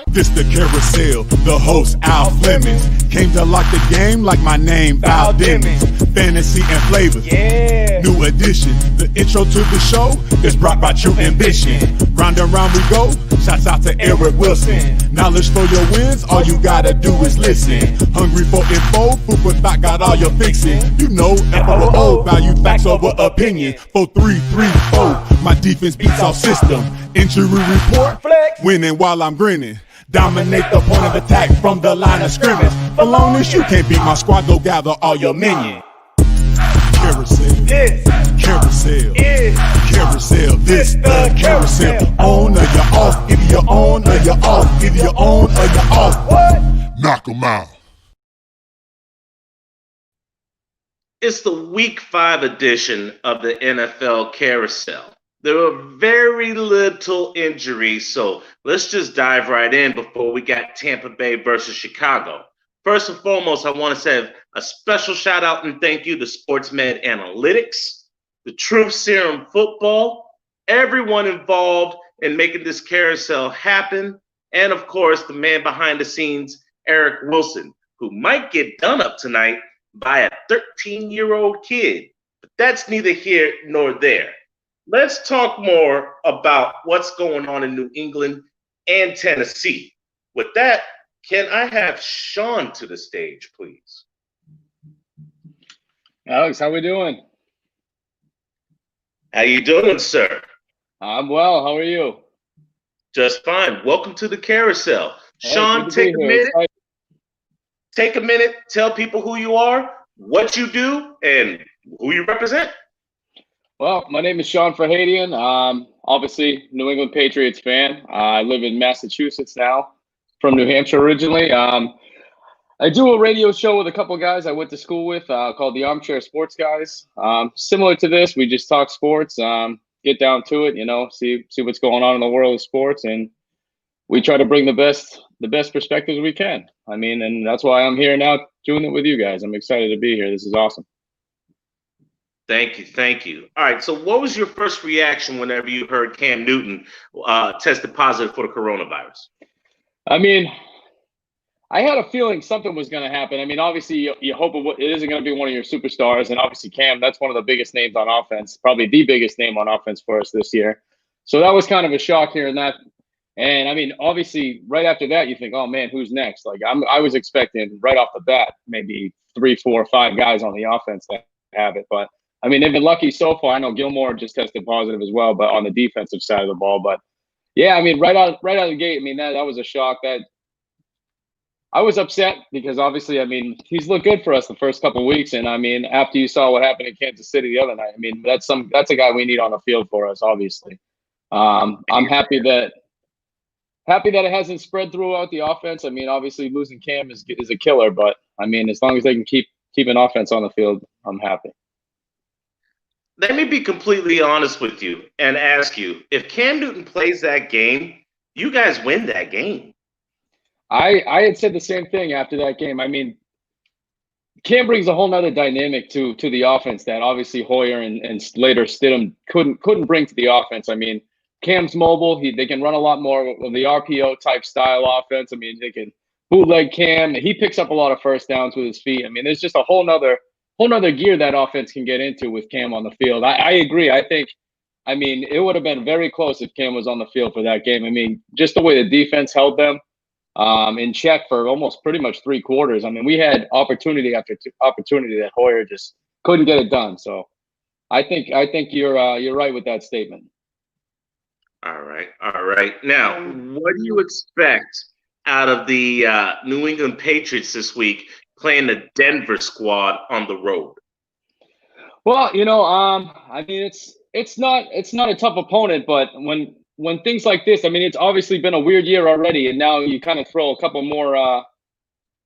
This the Carousel, the host Al Flemings. Came to lock the game like my name Val Demings. Fantasy and flavors, Yeah. new edition. The intro to the show is brought by True Ambition. Round and round we go, shouts out to Eric Wilson. Knowledge for your wins, all you gotta do is listen. Hungry for info, food for thought, got all your fixing. You know, FOO, value facts over opinion. 4-3-3-4, my defense beats our system. Injury report, Flex. winning while I'm grinning. Dominate the point of attack from the line of scrimmage. For long as you can't beat my squad, go gather all your minions. Carousel, This Carousel, is Carousel, this the Carousel. On or you're off, either you're on or you're off, either you're on or you're off. what? Knock 'em out. It's the Week 5 edition of the NFL Carousel. There were very little injuries, so let's just dive right in before we got Tampa Bay versus Chicago. First and foremost, I want to say a special shout out and thank you to SportsMed Analytics, the Truth Serum Football, everyone involved in making this carousel happen, and of course, the man behind the scenes, Eric Wilson, who might get done up tonight by a 13-year-old kid. But that's neither here nor there. Let's talk more about what's going on in New England and Tennessee. With that, can I have Sean to the stage, please? Alex, how we doing? How you doing, sir? I'm well. How are you? Just fine. Welcome to the carousel. Hey, Sean, good to be take a here. minute. Excited. Take a minute. Tell people who you are, what you do, and who you represent. Well, my name is Sean Farhadian. Obviously, New England Patriots fan. I live in Massachusetts now, from New Hampshire originally. I do a radio show with a couple of guys I went to school with called the Armchair Sports Guys. Similar to this, we just talk sports, get down to it, see what's going on in the world of sports, and we try to bring the best perspectives we can. I mean, and that's why I'm here now doing it with you guys. I'm excited to be here. This is awesome. Thank you. All right, so what was your first reaction whenever you heard Cam Newton tested positive for the coronavirus? I mean, I had a feeling something was going to happen. I mean, obviously, you hope it isn't going to be one of your superstars. And obviously, Cam, that's one of the biggest names on offense, probably the biggest name on offense for us this year. So that was kind of a shock hearing that. And, I mean, obviously, right after that, you think, oh, man, who's next? Like, I was expecting right off the bat maybe 3, 4, 5 guys on the offense that have it. But, I mean, they've been lucky so far. I know Gilmore just tested positive as well, but on the defensive side of the ball. But, yeah, I mean, right out of the gate, I mean, that was a shock. That I was upset because obviously, I mean, he's looked good for us the first couple of weeks, and I mean, after you saw what happened in Kansas City the other night, I mean, that's a guy we need on the field for us, obviously. I'm happy that it hasn't spread throughout the offense. I mean, obviously, losing Cam is a killer, but I mean, as long as they can keep an offense on the field, I'm happy. Let me be completely honest with you and ask you, if Cam Newton plays that game, you guys win that game. I had said the same thing after that game. I mean, Cam brings a whole nother dynamic to the offense that obviously Hoyer and later Stidham couldn't bring to the offense. I mean, Cam's mobile. They can run a lot more of the RPO type style offense. I mean, they can bootleg Cam. He picks up a lot of first downs with his feet. I mean, there's just a whole nother gear that offense can get into with Cam on the field. I agree. I mean, it would have been very close if Cam was on the field for that game. I mean, just the way the defense held them in check for almost pretty much 3 quarters. I mean, we had opportunity after opportunity that Hoyer just couldn't get it done. So I think you're right with that statement. All right. Now, what do you expect out of the New England Patriots this week playing the Denver squad on the road? Well, I mean, it's not a tough opponent, but when things like this, I mean, it's obviously been a weird year already, and now you kind of throw a couple more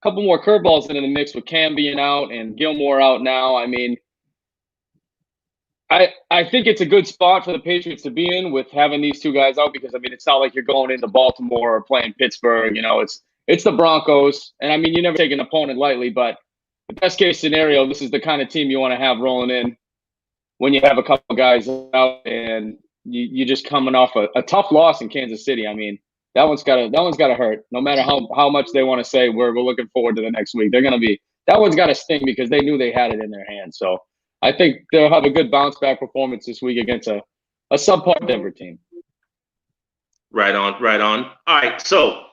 curveballs into the mix with Cam being out and Gilmore out now. I mean, I think it's a good spot for the Patriots to be in with having these 2 guys out because, I mean, it's not like you're going into Baltimore or playing Pittsburgh. It's the Broncos. And, I mean, you never take an opponent lightly, but the best case scenario, this is the kind of team you want to have rolling in when you have a couple guys out and you just coming off a tough loss in Kansas City. I mean, that one's gotta hurt. No matter how much they want to say we're looking forward to the next week, that one's gotta sting because they knew they had it in their hands. So I think they'll have a good bounce back performance this week against a subpar Denver team. Right on, right on. All right, so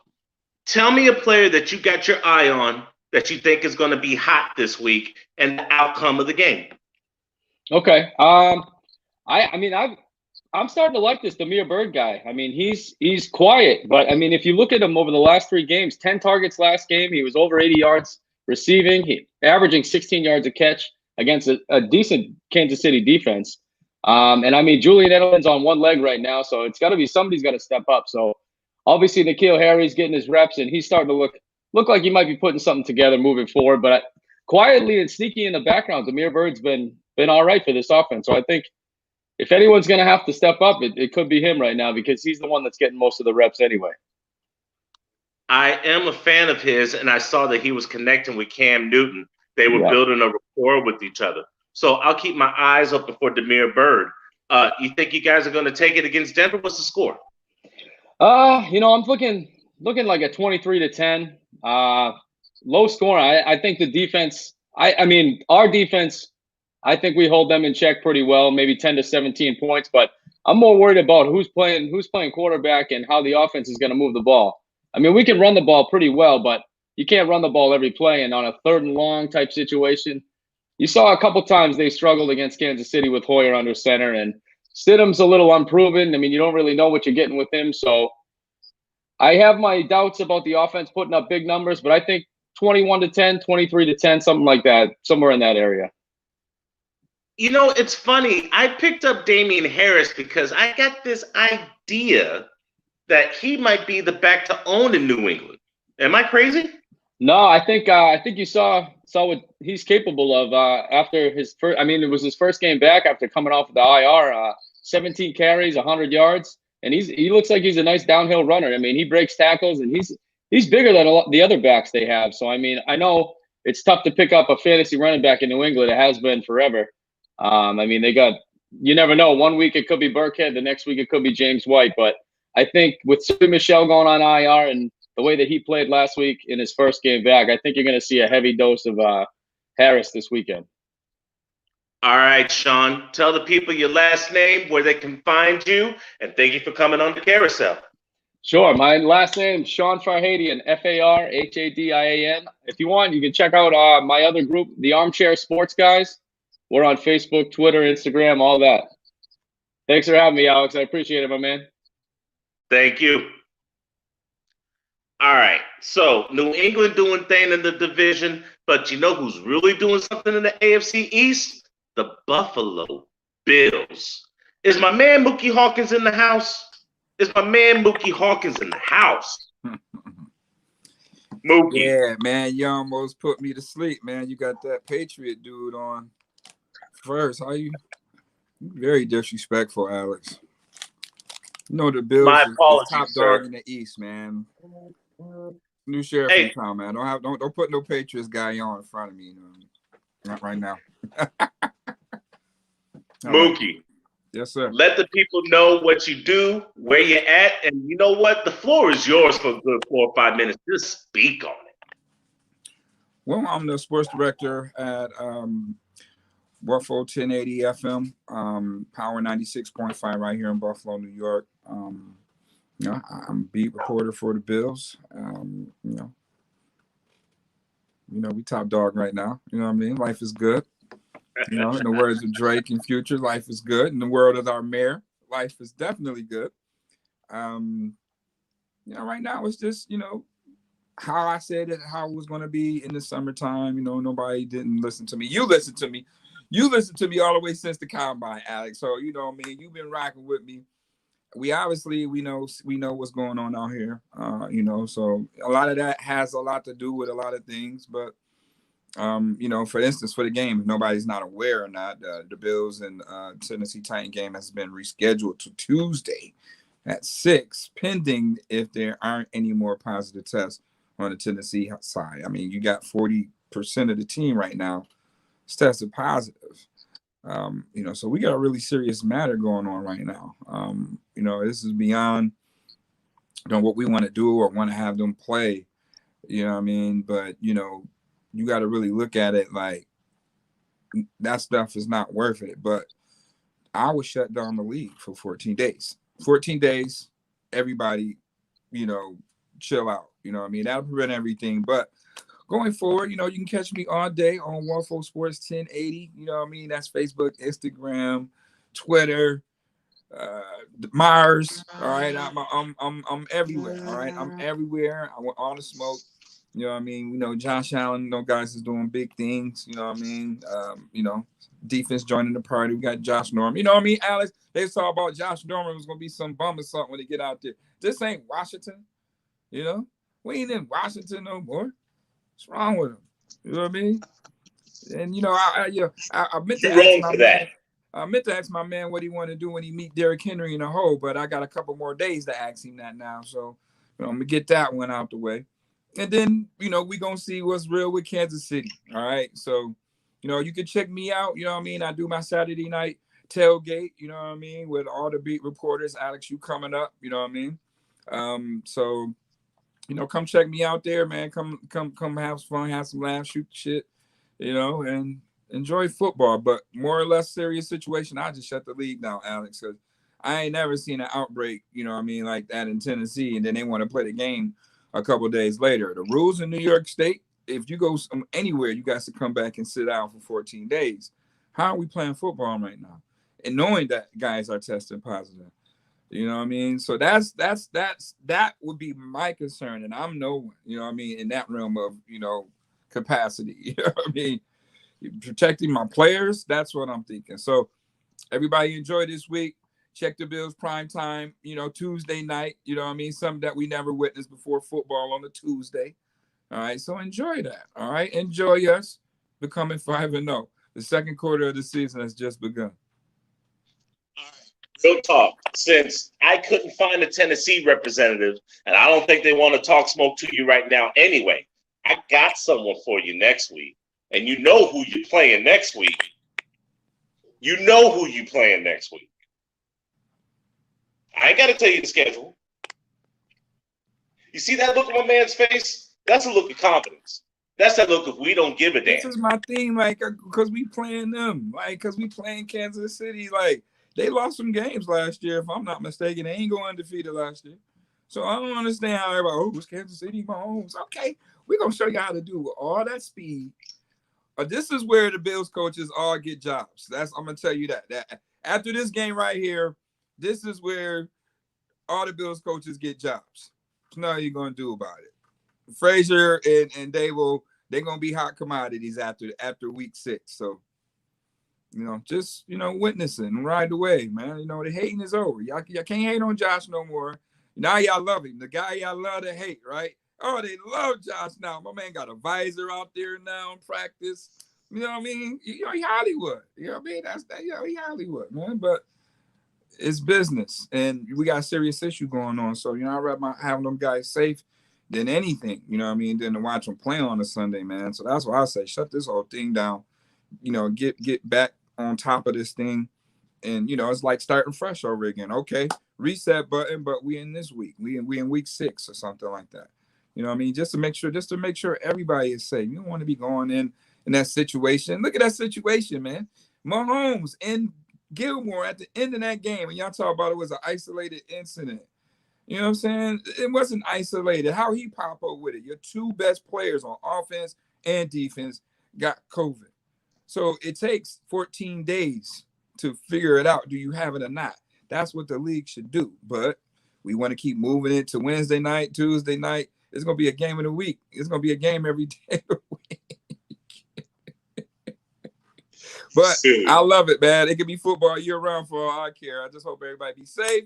tell me a player that you got your eye on that you think is going to be hot this week and the outcome of the game. Okay. I'm starting to like this Damiere Byrd guy. I mean, he's quiet, but I mean, if you look at him over the last 3 games, 10 targets last game, he was over 80 yards receiving, he averaging 16 yards a catch against a decent Kansas City defense. And I mean, Julian Edelman's on one leg right now, so it's got to be somebody's got to step up. So obviously, N'Keal Harry's getting his reps, and he's starting to look like he might be putting something together moving forward. But quietly and sneaky in the background, Damiere Byrd's been all right for this offense. So I think if anyone's going to have to step up, it could be him right now because he's the one that's getting most of the reps anyway. I am a fan of his, and I saw that he was connecting with Cam Newton. They were building a rapport with each other. So I'll keep my eyes open for Damiere Byrd. You think you guys are going to take it against Denver? What's the score? I'm looking like a 23-10. Low score. I think the defense. I mean, our defense. I think we hold them in check pretty well, maybe 10 to 17 points. But I'm more worried about who's playing quarterback and how the offense is going to move the ball. I mean, we can run the ball pretty well, but you can't run the ball every play. And on a 3rd and long type situation, you saw a couple times they struggled against Kansas City with Hoyer under center, and Stidham's a little unproven. I mean, you don't really know what you're getting with him. So I have my doubts about the offense putting up big numbers, but I think 21-10, 23-10, something like that, somewhere in that area. You know, it's funny. I picked up Damian Harris because I got this idea that he might be the back to own in New England. Am I crazy? No, I think you saw what he's capable of after his first. I mean, it was his first game back after coming off of the IR. 17 carries, 100 yards, and he looks like he's a nice downhill runner. I mean, he breaks tackles, and he's bigger than a lot the other backs they have. So I mean, I know it's tough to pick up a fantasy running back in New England. It has been forever. I mean, you never know. One week it could be Burkhead, the next week it could be James White. But I think with Sony Michel going on IR and the way that he played last week in his first game back, I think you're going to see a heavy dose of Harris this weekend. All right, Sean, tell the people your last name, where they can find you, and thank you for coming on the Carousel. Sure. My last name is Sean Farhadian, Farhadian. If you want, you can check out my other group, the Armchair Sports Guys. We're on Facebook, Twitter, Instagram, all that. Thanks for having me, Alex. I appreciate it, my man. Thank you. All right. So New England doing thing in the division, but you know who's really doing something in the AFC East? The Buffalo Bills. Is my man Mookie Hawkins in the house? Mookie. Yeah, man, you almost put me to sleep, man. You got that Patriot dude on first. How you very disrespectful, Alex. You know the Bills is top dog in the East, man. New sheriff in town, man. Don't put no Patriots guy on in front of me, not right now. Mookie. Yes, sir. Let the people know what you do, where you're at, and you know what? The floor is yours for a good 4 or 5 minutes. Just speak on it. Well, I'm the sports director at Buffalo 1080 FM, Power 96.5 right here in Buffalo, New York. I'm beat reporter for the Bills. We top dog right now. You know what I mean? Life is good. In the words of Drake and Future, life is good. In the world of our mayor, life is definitely good. Right now it's just, how I said it, how it was going to be in the summertime. Nobody didn't listen to me. You listened to me. You listened to me all the way since the combine, Alex. So, you've been rocking with me. We know what's going on out here. So a lot of that has a lot to do with a lot of things, but for instance, for the game, if nobody's not aware or not, the Bills and Tennessee Titan game has been rescheduled to Tuesday at 6, pending if there aren't any more positive tests on the Tennessee side. I mean, you got 40% of the team right now is tested positive. So we got a really serious matter going on right now. This is beyond what we want to do or want to have them play. You know what I mean? But you got to really look at it like that stuff is not worth it. But I would shut down the league for 14 days. 14 days, everybody, chill out. You know what I mean? That'll prevent everything. But going forward, you can catch me all day on Waffle Sports 1080. You know what I mean? That's Facebook, Instagram, Twitter, Mars. All right, I'm everywhere. All right, I'm everywhere. I want all the smoke. You know what I mean? Josh Allen, guys is doing big things. You know what I mean? Defense joining the party. We got Josh Norman. You know what I mean, Alex? They saw about Josh Norman was gonna be some bum or something when they get out there. This ain't Washington. We ain't in Washington no more. What's wrong with him? You know what I mean? And I meant to ask my man. I meant to ask my man what he wanted to do when he meet Derrick Henry in the hole, but I got a couple more days to ask him that now. So I'm gonna get that one out the way. And then, we gonna see what's real with Kansas City. All right. So, you can check me out. You know what I mean? I do my Saturday night tailgate, you know what I mean, with all the beat reporters. Alex, you coming up, you know what I mean? So, come check me out there, man. Come have fun, have some laughs, shoot shit, and enjoy football. But more or less serious situation, I just shut the league down, Alex, because I ain't never seen an outbreak, like that in Tennessee, and then they want to play the game a couple of days later. The rules in New York State, if you go anywhere, you got to come back and sit out for 14 days. How are we playing football right now? And knowing that guys are testing positive. You know what I mean? So that would be my concern. And I'm no one, in that realm of, capacity. You know what I mean? Protecting my players, that's what I'm thinking. So everybody enjoy this week. Check the Bills prime time, Tuesday night, you know what I mean? Something that we never witnessed before, football on a Tuesday. All right, so enjoy that. All right, enjoy us becoming 5-0. The second quarter of the season has just begun. All right, real talk. Since I couldn't find a Tennessee representative, and I don't think they want to talk smoke to you right now anyway, I got someone for you next week. And you know who you're playing next week. You know who you're playing next week. I ain't got to tell you the schedule. You see that look on my man's face? That's a look of confidence. That's that look of we don't give a damn. This is my thing, because we playing them, because we playing Kansas City. They lost some games last year, if I'm not mistaken. They ain't going undefeated last year. So I don't understand how everybody, it's Kansas City, Mahomes. Okay, we're going to show you how to do with all that speed. This is where the Bills coaches all get jobs. I'm going to tell you that after this game right here, this is where all the Bills coaches get jobs. There's nothing you're going to do about it. Frazier and they're going to be hot commodities after week 6. So, just, witnessing right away, man. The hating is over. Y'all can't hate on Josh no more. Now y'all love him. The guy y'all love to hate, right? Oh, they love Josh now. My man got a visor out there now in practice. You know what I mean? He Hollywood. You know what I mean? He Hollywood, man. But it's business, and we got a serious issue going on. So, I'd rather have them guys safe than anything, you know what I mean, than to watch them play on a Sunday, man. So that's why I say shut this whole thing down, get back on top of this thing. And, it's like starting fresh over again. Okay, reset button, but we in this week. We in week 6 or something like that. You know what I mean? Just to make sure everybody is safe. You don't want to be going in that situation. Look at that situation, man. Mahomes and Gilmore at the end of that game, and y'all talk about it was an isolated incident. You know what I'm saying? It wasn't isolated. How he pop up with it? Your 2 best players on offense and defense got COVID. So it takes 14 days to figure it out. Do you have it or not? That's what the league should do. But we want to keep moving it to Wednesday night, Tuesday night. It's going to be a game of the week. It's going to be a game every day of the week. But I love it, man. It could be football year-round for all I care. I just hope everybody be safe.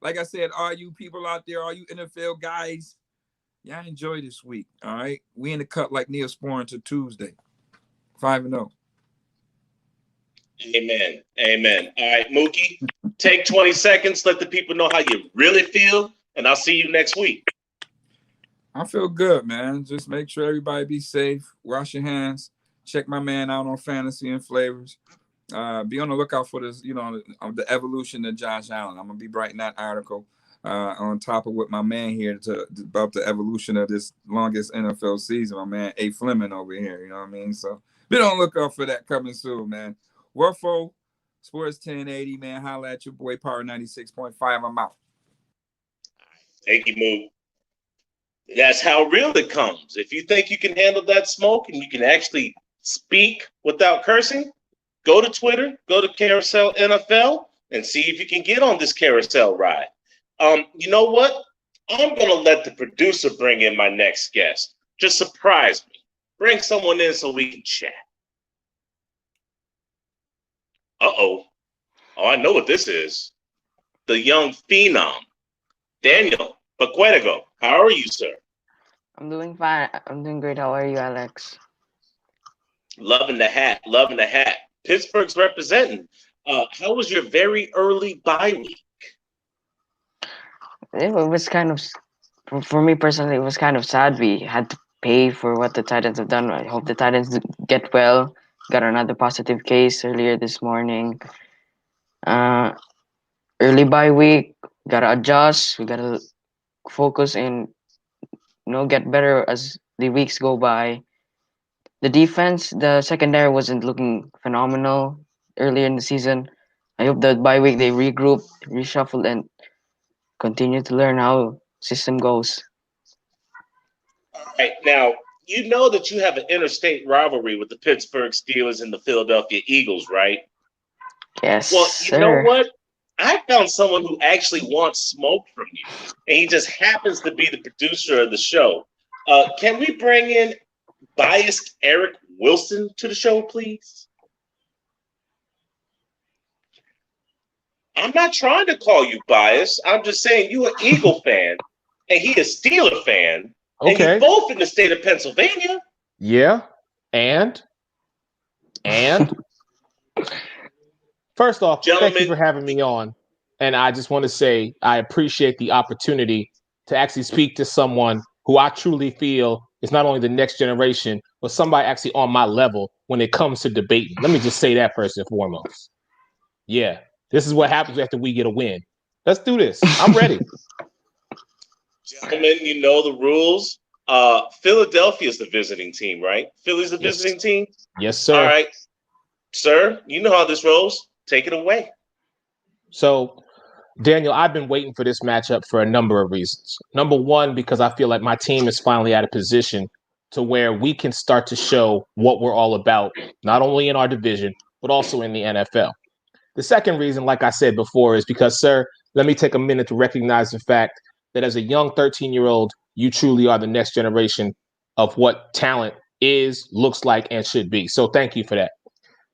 Like I said, all you people out there, all you NFL guys, y'all enjoy this week, all right? We in the cut like Neosporin to Tuesday, 5-0. Amen. All right, Mookie, take 20 seconds. Let the people know how you really feel, and I'll see you next week. I feel good, man. Just make sure everybody be safe. Wash your hands. Check my man out on Fantasy and Flavors. Be on the lookout for this, the evolution of Josh Allen. I'm going to be writing that article on top of what my man here about the evolution of this longest NFL season, my man A. Fleming over here. You know what I mean? So be on the lookout for that coming soon, man. Warfo, Sports 1080, man. Holla at your boy, Power 96.5. I'm out. Thank you, Moo. That's how real it comes. If you think you can handle that smoke and you can actually speak without cursing, go to Twitter, go to Carousel NFL, and see if you can get on this carousel ride. You know what? I'm going to let the producer bring in my next guest. Just surprise me. Bring someone in so we can chat. Uh-oh. Oh, I know what this is. The young phenom, Daniel Paquetego. How are you, sir? I'm doing fine. I'm doing great. How are you, Alex? Loving the hat. Loving the hat. Pittsburgh's representing. How was your very early bye week? It was kind of, for me personally, it was kind of sad. We had to pay for what the Titans have done. I hope the Titans get well. Got another positive case earlier this morning. Early bye week, gotta adjust. We gotta focus and get better as the weeks go by. The defense, the secondary wasn't looking phenomenal earlier in the season. I hope that bye week they regroup, reshuffle, and continue to learn how system goes. All right. Now, you know that you have an interstate rivalry with the Pittsburgh Steelers and the Philadelphia Eagles, right? Yes, Well, you know sir. what? I found someone who actually wants smoke from you, and he just happens to be the producer of the show. Can we bring in biased Eric Wilson to the show, please? I'm not trying to call you biased. I'm just saying you an Eagle fan, and he a Steeler fan, and Okay. you both in the state of Pennsylvania. Yeah. And first off, thank you Gentlemen. for having me on. And I just want to say I appreciate the opportunity to actually speak to someone who I truly feel is not only the next generation, but somebody actually on my level when it comes to debating. Let me just say that first and foremost. Yeah, this is what happens after we get a win. Let's do this. I'm ready. Gentlemen, you know the rules. Philadelphia is the visiting team, right? Philly's the Yes. visiting team? Yes, sir. All right. Sir, you know how this rolls. Take it away. So, Daniel, I've been waiting for this matchup for a number of reasons. Number one, because I feel like my team is finally at a position to where we can start to show what we're all about, not only in our division, but also in the NFL. The second reason, like I said before, is because, sir, let me take a minute to recognize the fact that as a young 13-year-old, you truly are the next generation of what talent is, looks like, and should be. So thank you for that.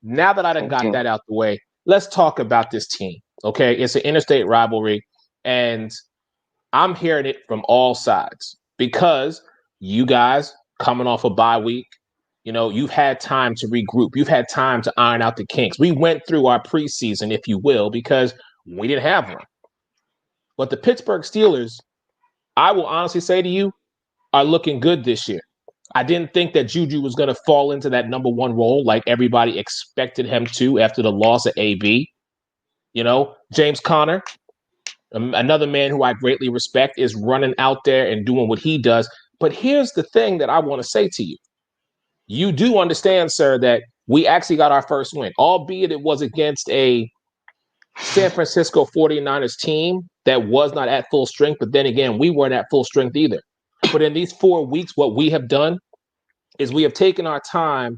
Now that I done Thank got you. that out the way, let's talk about this team. Okay, it's an interstate rivalry, and I'm hearing it from all sides because you guys coming off a bye week, you've had time to regroup. You've had time to iron out the kinks. We went through our preseason, if you will, because we didn't have one. But the Pittsburgh Steelers, I will honestly say to you, are looking good this year. I didn't think that Juju was going to fall into that number one role like everybody expected him to after the loss of AB. James Conner, another man who I greatly respect, is running out there and doing what he does. But here's the thing that I want to say to you. You do understand, sir, that we actually got our first win, albeit it was against a San Francisco 49ers team that was not at full strength. But then again, we weren't at full strength either. But in these 4 weeks, what we have done is we have taken our time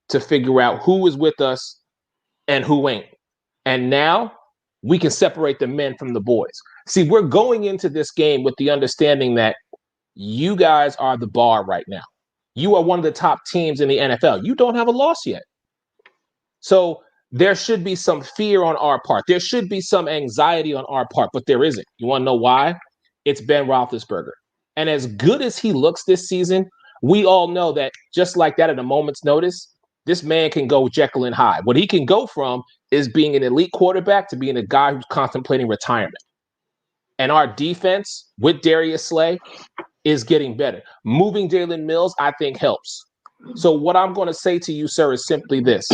to figure out who is with us and who ain't. And now we can separate the men from the boys. See, we're going into this game with the understanding that you guys are the bar right now. You are one of the top teams in the NFL. You don't have a loss yet. So there should be some fear on our part. There should be some anxiety on our part, but there isn't. You want to know why? It's Ben Roethlisberger. And as good as he looks this season, we all know that just like that at a moment's notice, this man can go Jekyll and Hyde. What he can go from is being an elite quarterback to being a guy who's contemplating retirement. And our defense with Darius Slay is getting better. Moving Jalen Mills, I think, helps. So what I'm going to say to you, sir, is simply this.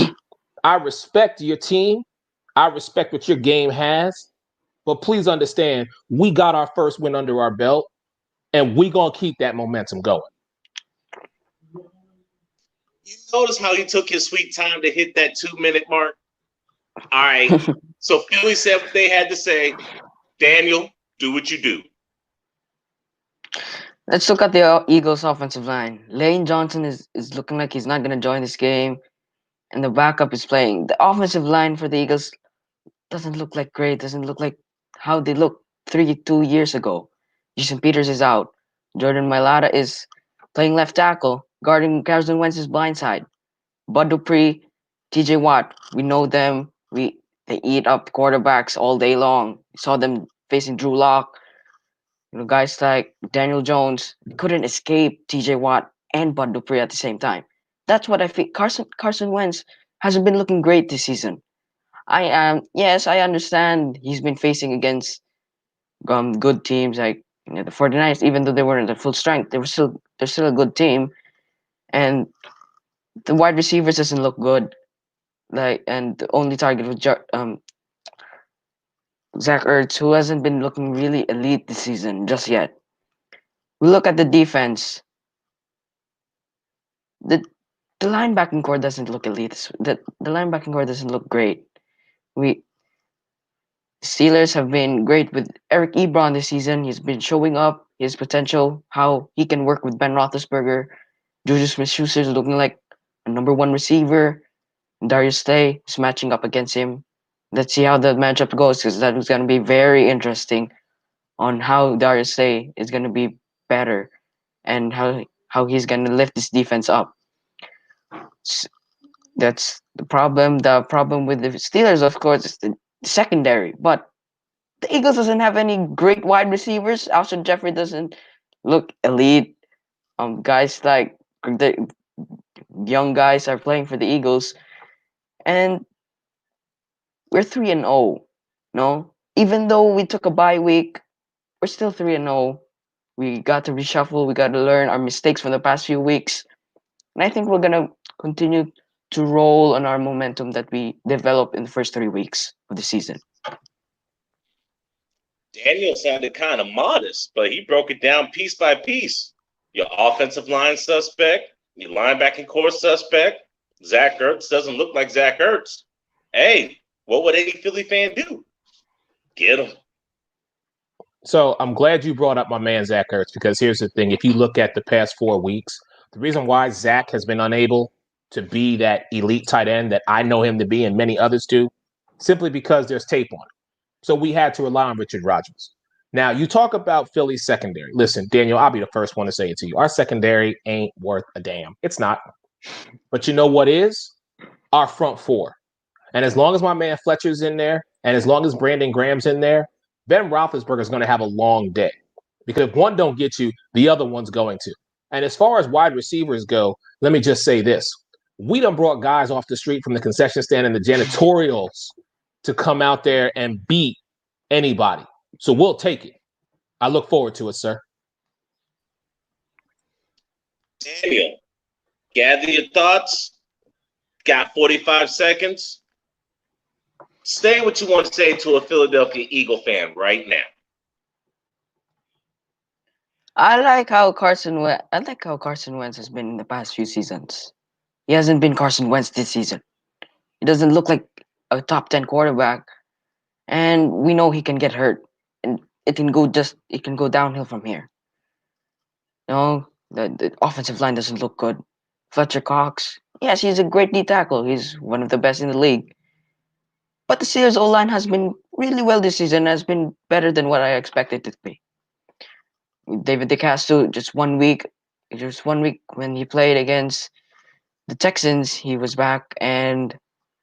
I respect your team. I respect what your game has. But please understand, we got our first win under our belt, and we're going to keep that momentum going. You notice how he took his sweet time to hit that 2-minute mark? All right. So Philly said what they had to say. Daniel, do what you do. Let's look at the Eagles' offensive line. Lane Johnson is looking like he's not going to join this game, and the backup is playing. The offensive line for the Eagles doesn't look like great. Doesn't look like how they looked 2 years ago. Jason Peters is out. Jordan Mailata is playing left tackle, guarding Carson Wentz's blind side. Bud Dupree, TJ Watt, we know them. They eat up quarterbacks all day long. We saw them facing Drew Lock. Guys like Daniel Jones couldn't escape TJ Watt and Bud Dupree at the same time. That's what I feel. Carson Wentz hasn't been looking great this season. Yes, I understand he's been facing against good teams like the 49ers, even though they weren't at full strength. They're still a good team, and the wide receivers doesn't look good. And the only target was Zach Ertz, who hasn't been looking really elite this season just yet. We look at the defense. The the linebacking core doesn't look elite. The linebacking core doesn't look great. We Steelers have been great with Eric Ebron this season. He's been showing up his potential, how he can work with Ben Roethlisberger. Juju Smith-Schuster is looking like a number one receiver. Darius Slay is matching up against him. Let's see how the matchup goes, because that is going to be very interesting on how Darius Slay is going to be better and how he's going to lift this defense up. That's the problem. The problem with the Steelers, of course, is the secondary. But the Eagles doesn't have any great wide receivers. Alshon Jeffrey doesn't look elite. Guys like the young guys are playing for the Eagles, and we're 3-0. No, even though we took a bye week, we're still 3-0. We got to reshuffle. We got to learn our mistakes from the past few weeks, and I think we're gonna continue to roll on our momentum that we developed in the first 3 weeks of the season. Daniel sounded kind of modest, but he broke it down piece by piece. Your offensive line suspect, your linebacking core suspect. Zach Ertz doesn't look like Zach Ertz. Hey, what would any Philly fan do? Get him. So I'm glad you brought up my man Zach Ertz, because here's the thing. If you look at the past 4 weeks, the reason why Zach has been unable to be that elite tight end that I know him to be and many others do, simply because there's tape on it. So we had to rely on Richard Rodgers. Now, you talk about Philly's secondary. Listen, Daniel, I'll be the first one to say it to you. Our secondary ain't worth a damn. It's not. But you know what is? Our front four. And as long as my man Fletcher's in there, and as long as Brandon Graham's in there, Ben Roethlisberger is going to have a long day. Because if one don't get you, the other one's going to. And as far as wide receivers go, let me just say this. We done brought guys off the street from the concession stand and the janitorials to come out there and beat anybody. So we'll take it. I look forward to it, sir. Daniel, gather your thoughts. Got 45 seconds. Say what you want to say to a Philadelphia Eagle fan right now. I like how Carson Wentz has been in the past few seasons. He hasn't been Carson Wentz this season. He doesn't look like a top 10 quarterback, and we know he can get hurt, and it can go downhill from here. The offensive line doesn't look good. Fletcher Cox, yes, he's a great D tackle. He's one of the best in the league. But the Steelers O-line has been really well this season, has been better than what I expected it to be. David DeCastro, just 1 week when he played against the Texans, he was back, and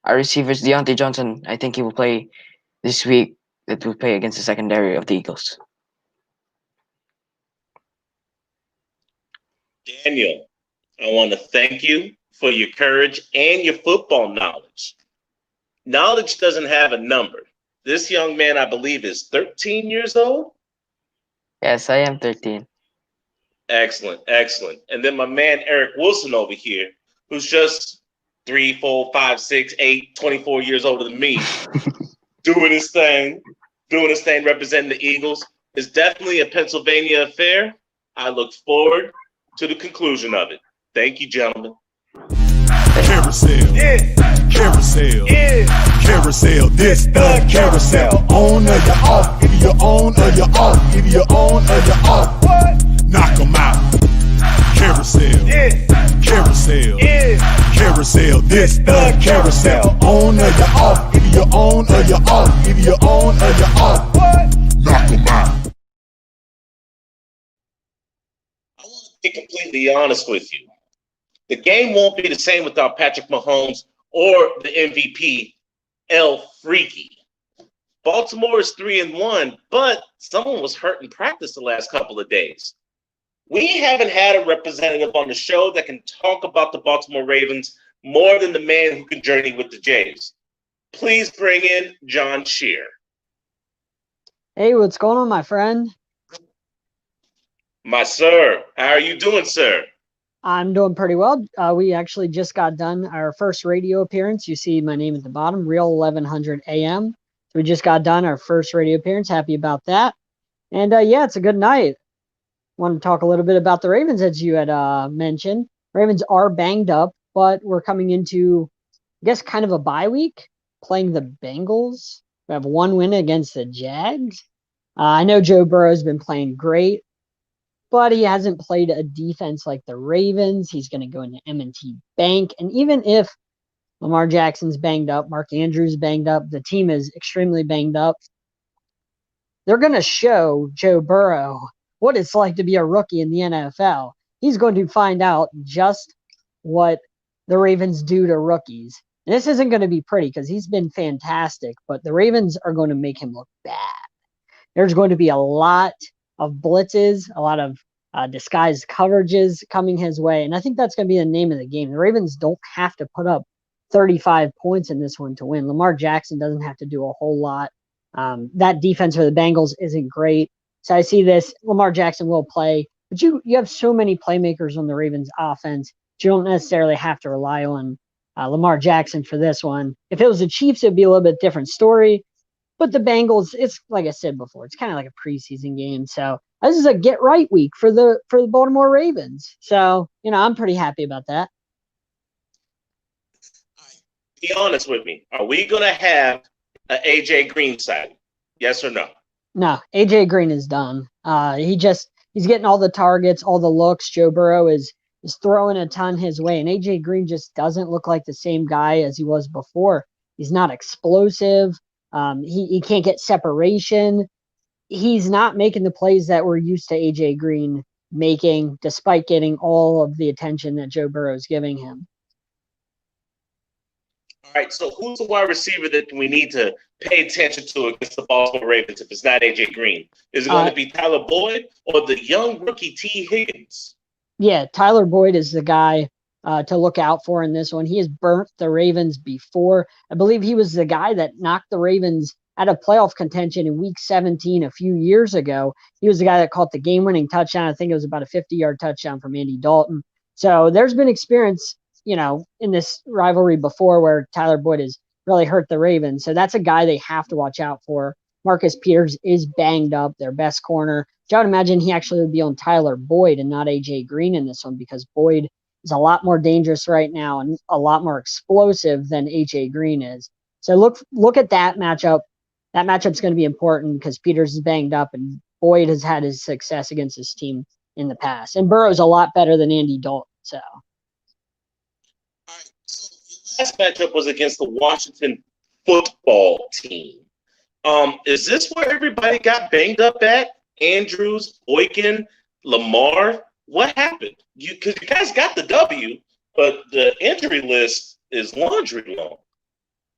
our receivers, Deontay Johnson, I think he will play this week. That will play against the secondary of the Eagles. Daniel, I want to thank you for your courage and your football knowledge. Knowledge doesn't have a number. This young man, I believe, is 13 years old. Yes, I am 13. Excellent, excellent. And then my man Eric Wilson over here, who's just 3, 4, 5, 6, 8, 24 years older than me, doing his thing. doing his thing representing the Eagles. It's definitely a Pennsylvania affair. I look forward to the conclusion of it. Thank you, gentlemen. Carousel, carousel, carousel. This the carousel. On or you off, either you're on or you're off, either you're on or you're off. Knock 'em out. Carousel, carousel, carousel. This the carousel. On or you're off, either you're on or you're off, either you're on or you're off. Knock 'em out. I want to be completely honest with you. The game won't be the same without Patrick Mahomes or the MVP, El Freaky. Baltimore is 3-1, but someone was hurt in practice the last couple of days. We haven't had a representative on the show that can talk about the Baltimore Ravens more than the man who can journey with the Jays. Please bring in John Shear. Hey, what's going on, my friend? My sir, how are you doing, sir? I'm doing pretty well. We actually just got done our first radio appearance. You see my name at the bottom, Real 1100 AM. So we just got done our first radio appearance. Happy about that. And yeah, it's a good night. Want to talk a little bit about the Ravens, as you had mentioned. Ravens are banged up, but we're coming into, I guess, kind of a bye week, playing the Bengals. We have one win against the Jags. I know Joe Burrow's been playing great, but he hasn't played a defense like the Ravens. He's going to go into M&T Bank. And even if Lamar Jackson's banged up, Mark Andrews banged up, the team is extremely banged up, they're going to show Joe Burrow what it's like to be a rookie in the NFL. He's going to find out just what the Ravens do to rookies. And this isn't going to be pretty because he's been fantastic, but the Ravens are going to make him look bad. There's going to be a lot of blitzes, a lot of disguised coverages coming his way. And I think that's going to be the name of the game. The Ravens don't have to put up 35 points in this one to win. Lamar Jackson doesn't have to do a whole lot. That defense for the Bengals isn't great. So I see this. Lamar Jackson will play. But you have so many playmakers on the Ravens offense. You don't necessarily have to rely on Lamar Jackson for this one. If it was the Chiefs, it'd be a little bit different story. But the Bengals, it's like I said before, it's kind of like a preseason game. So this is a get right week for the Baltimore Ravens. So, I'm pretty happy about that. Be honest with me. Are we going to have an AJ Green side? Yes or no? No, AJ Green is done. He's getting all the targets, all the looks. Joe Burrow is throwing a ton his way, and AJ Green just doesn't look like the same guy as he was before. He's not explosive. He can't get separation. He's not making the plays that we're used to AJ Green making, despite getting all of the attention that Joe Burrow is giving him. All right, so who's the wide receiver that we need to pay attention to against the Baltimore Ravens if it's not AJ Green? Is it going to be Tyler Boyd or the young rookie T. Higgins? Yeah, Tyler Boyd is the guy to look out for in this one. He has burnt the Ravens before. I believe he was the guy that knocked the Ravens out of playoff contention in Week 17 a few years ago. He was the guy that caught the game-winning touchdown. I think it was about a 50-yard touchdown from Andy Dalton. So there's been experience, in this rivalry before where Tyler Boyd has really hurt the Ravens. So that's a guy they have to watch out for. Marcus Peters is banged up, their best corner. I would imagine he actually would be on Tyler Boyd and not AJ Green in this one because Boyd is a lot more dangerous right now and a lot more explosive than AJ Green is. So look at that matchup. That matchup's going to be important because Peters is banged up and Boyd has had his success against his team in the past. And Burrow's a lot better than Andy Dalton. So. All right, so your last matchup was against the Washington football team. Is this where everybody got banged up at? Andrews, Boykin, Lamar? What happened? Because you guys got the W, but the injury list is laundry long.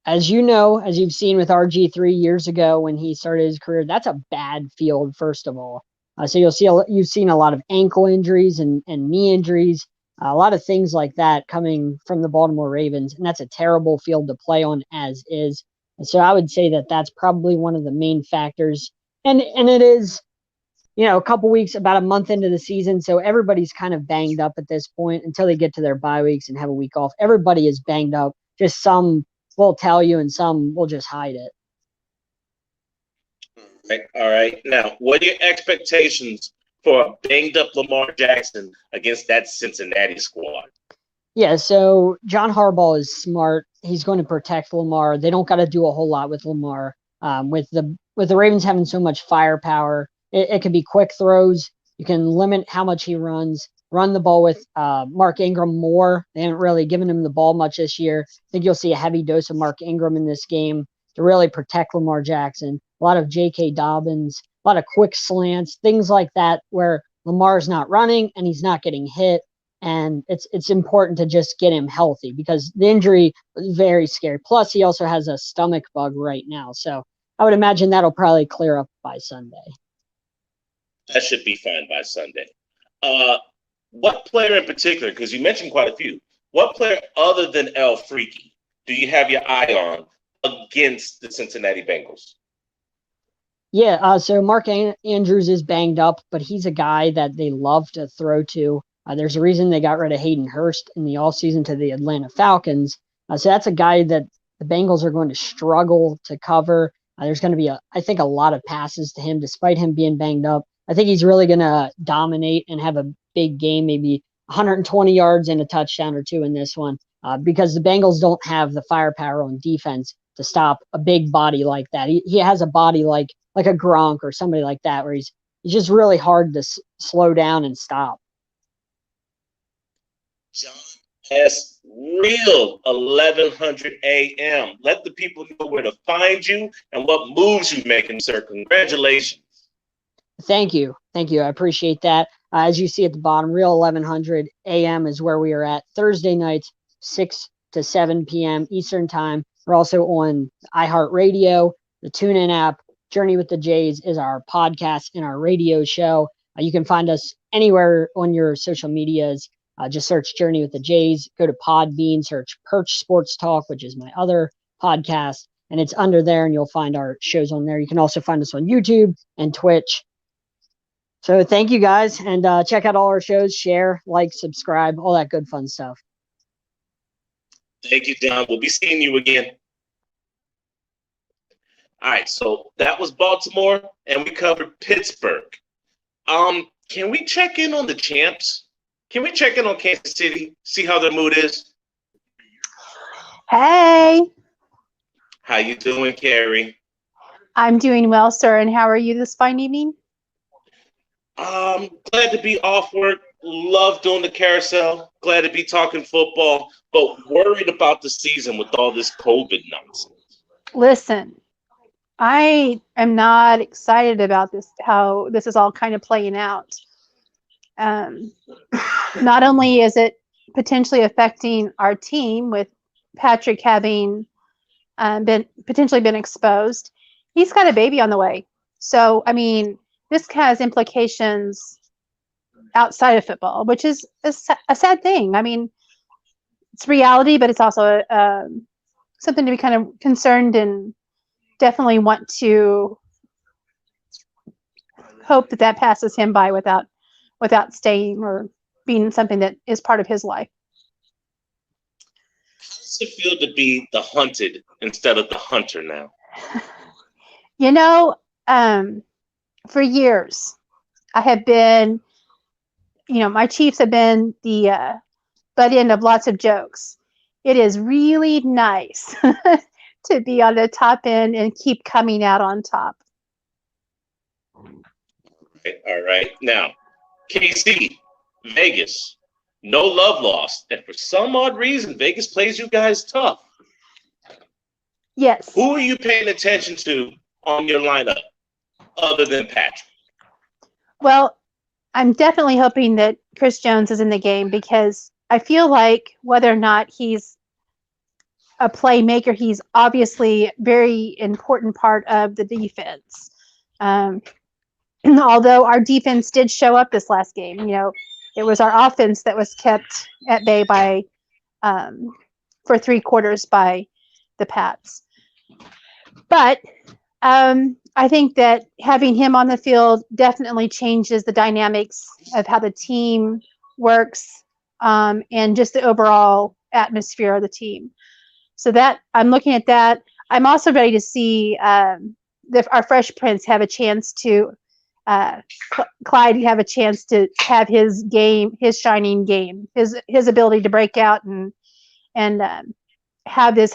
As you know, as you've seen with RG3 years ago when he started his career, that's a bad field, first of all. So you've seen a lot of ankle injuries and knee injuries, a lot of things like that coming from the Baltimore Ravens, and that's a terrible field to play on as is. And so I would say that that's probably one of the main factors. And it is, a couple weeks, about a month into the season, so everybody's kind of banged up at this point until they get to their bye weeks and have a week off. Everybody is banged up. Just some will tell you and some will just hide it. All All right. Now, what are your expectations for a banged up Lamar Jackson against that Cincinnati squad? Yeah, so John Harbaugh is smart. He's going to protect Lamar. They don't got to do a whole lot with Lamar. With the Ravens having so much firepower, it can be quick throws. You can limit how much he runs. Run the ball with Mark Ingram more. They haven't really given him the ball much this year. I think you'll see a heavy dose of Mark Ingram in this game to really protect Lamar Jackson. A lot of J.K. Dobbins, a lot of quick slants, things like that, where Lamar's not running and he's not getting hit, and it's important to just get him healthy because the injury was very scary. Plus, he also has a stomach bug right now, so I would imagine that'll probably clear up by Sunday. That should be fine by Sunday. What player in particular, because you mentioned quite a few, what player other than El Freaky do you have your eye on against the Cincinnati Bengals? Yeah, so Mark Andrews is banged up, but he's a guy that they love to throw to. There's a reason they got rid of Hayden Hurst in the offseason to the Atlanta Falcons. So that's a guy that the Bengals are going to struggle to cover. There's going to be, I think, a lot of passes to him, despite him being banged up. I think he's really going to dominate and have a big game, maybe 120 yards and a touchdown or two in this one, because the Bengals don't have the firepower on defense to stop a big body like that. He has a body like a Gronk or somebody like that, where he's just really hard to slow down and stop. John S. Real 1100 AM. Let the people know where to find you and what moves you making, sir. Congratulations. Thank you. Thank you. I appreciate that. As you see at the bottom, Real 1100 AM is where we are at Thursday nights, 6 to 7 p.m. Eastern Time. We're also on iHeartRadio, the TuneIn app. Journey with the Jays is our podcast and our radio show. You can find us anywhere on your social medias. Just search Journey with the Jays. Go to Podbean, search Perch Sports Talk, which is my other podcast, and it's under there, and you'll find our shows on there. You can also find us on YouTube and Twitch. So thank you guys, and check out all our shows, share, like, subscribe, all that good fun stuff. Thank you, John. We'll be seeing you again. All right, so that was Baltimore, and we covered Pittsburgh. Can we check in on the champs? Can we check in on Kansas City, see how their mood is? Hey. How you doing, Carrie? I'm doing well, sir. And how are you this fine evening? Glad to be off work. Love doing the carousel. Glad to be talking football, but worried about the season with all this COVID nonsense. Listen, I am not excited about this, how this is all kind of playing out. Not only is it potentially affecting our team with Patrick having potentially been exposed, he's got a baby on the way. So, I mean, this has implications outside of football, which is a sad thing. I mean, it's reality, but it's also something to be kind of concerned and definitely want to hope that passes him by without staying or being something that is part of his life. How does it feel to be the hunted instead of the hunter now? You know, for years, I have been, my Chiefs have been the butt end of lots of jokes. It is really nice to be on the top end and keep coming out on top. All right. Now, KC, Vegas, no love lost. And for some odd reason, Vegas plays you guys tough. Yes. Who are you paying attention to on your lineup other than Patrick? Well, I'm definitely hoping that Chris Jones is in the game because I feel like whether or not he's a playmaker, he's obviously a very important part of the defense. Although our defense did show up this last game, it was our offense that was kept at bay by for 3 quarters by the Pats. But I think that having him on the field definitely changes the dynamics of how the team works and just the overall atmosphere of the team. So that I'm looking at that. I'm also ready to see our Fresh Prince have a chance to, Clyde have a chance to have his game, his shining game, his ability to break out and have this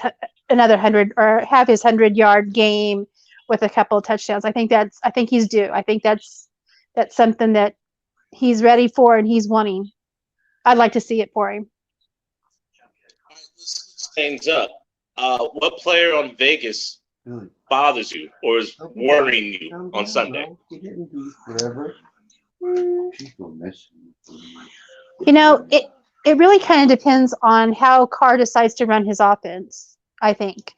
another 100 or have his 100-yard game with a couple of touchdowns. I think he's due. I think that's something that he's ready for and he's wanting. I'd like to see it for him. Let's switch things up. What player on Vegas bothers you or is worrying you on Sunday? You know, it really kind of depends on how Carr decides to run his offense, I think.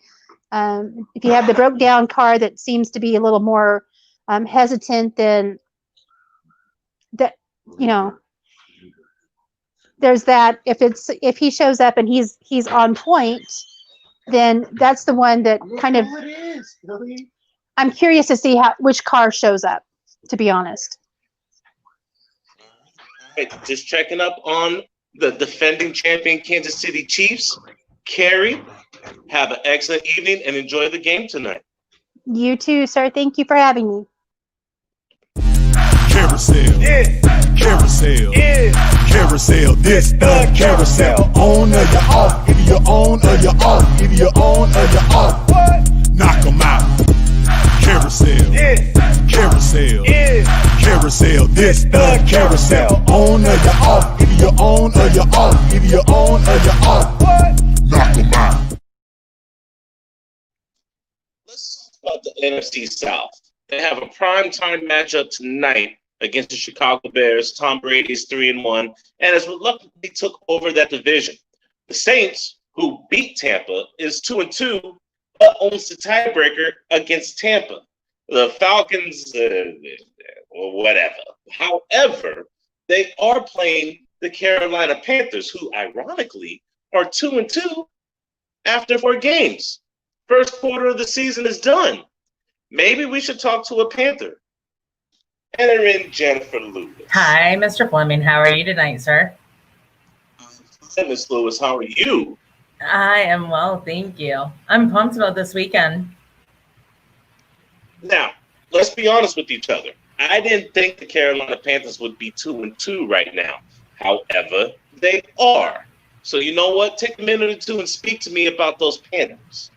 If you have the broke down Carr that seems to be a little more hesitant than that, you know, there's that. If he shows up and he's on point, then that's the one that kind of. I'm curious to see which Carr shows up, to be honest. All right, just checking up on the defending champion Kansas City Chiefs. Carrie, have an excellent evening and enjoy the game tonight. You too, sir. Thank you for having me. Carousel, carousel, carousel. This the carousel. On or you off? Either you're on or you're off. Either you're on or you're off. Knock 'em out. Carousel, carousel, carousel. This the carousel. On or you're off? Either you're on or you're off. Either you're on or you're off. Knock 'em out. Let's talk about the NFC South. They have a primetime matchup tonight against the Chicago Bears. Tom Brady's 3-1, and has reluctantly took over that division. The Saints, who beat Tampa, is 2-2, but owns the tiebreaker against Tampa. The Falcons, whatever. However, they are playing the Carolina Panthers, who ironically are 2-2 after 4 games. First quarter of the season is done. Maybe we should talk to a Panther. Enter in Jennifer Lewis. Hi, Mr. Fleming. How are you tonight, sir? Hey, Miss Lewis, how are you? I am well, thank you. I'm pumped about this weekend. Now, let's be honest with each other. I didn't think the Carolina Panthers would be 2-2 right now. However, they are. So you know what? Take a minute or two and speak to me about those Panthers.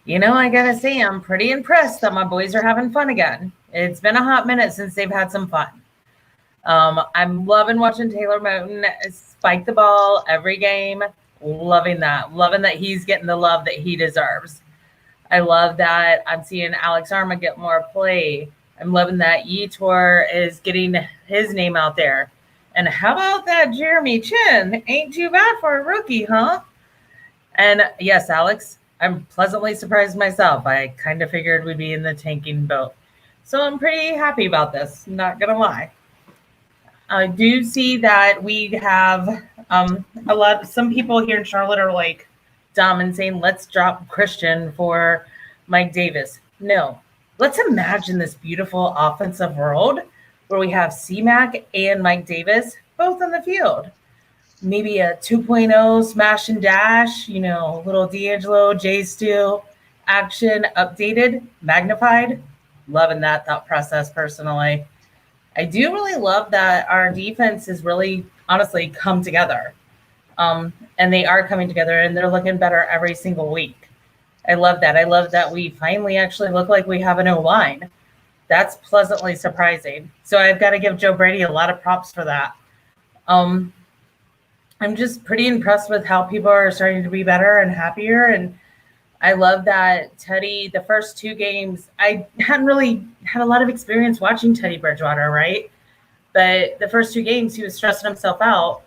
You know, I gotta say, I'm pretty impressed that my boys are having fun again. It's been a hot minute since they've had some fun. I'm loving watching Taylor Moton spike the ball every game. Loving that. Loving that he's getting the love that he deserves. I love that I'm seeing Alex Arma get more play. I'm loving that Yetur is getting his name out there. And how about that Jeremy Chin? Ain't too bad for a rookie, huh? And yes, Alex, I'm pleasantly surprised myself. I kind of figured we'd be in the tanking boat. So I'm pretty happy about this, not going to lie. I do see that we have some people here in Charlotte are like dumb and saying, let's drop Christian for Mike Davis. No, let's imagine this beautiful offensive world where we have C-Mac and Mike Davis both on the field. Maybe a 2.0 smash and dash, you know, little D'Angelo, J-Stu action, updated, magnified. Loving that thought process personally. I do really love that our defense has really honestly come together. And they are coming together and they're looking better every single week. I love that. I love that we finally actually look like we have an O-line. That's pleasantly surprising. So I've got to give Joe Brady a lot of props for that. I'm just pretty impressed with how people are starting to be better and happier. And I love that Teddy, the first 2 games, I hadn't really had a lot of experience watching Teddy Bridgewater, right? But the first 2 games, he was stressing himself out.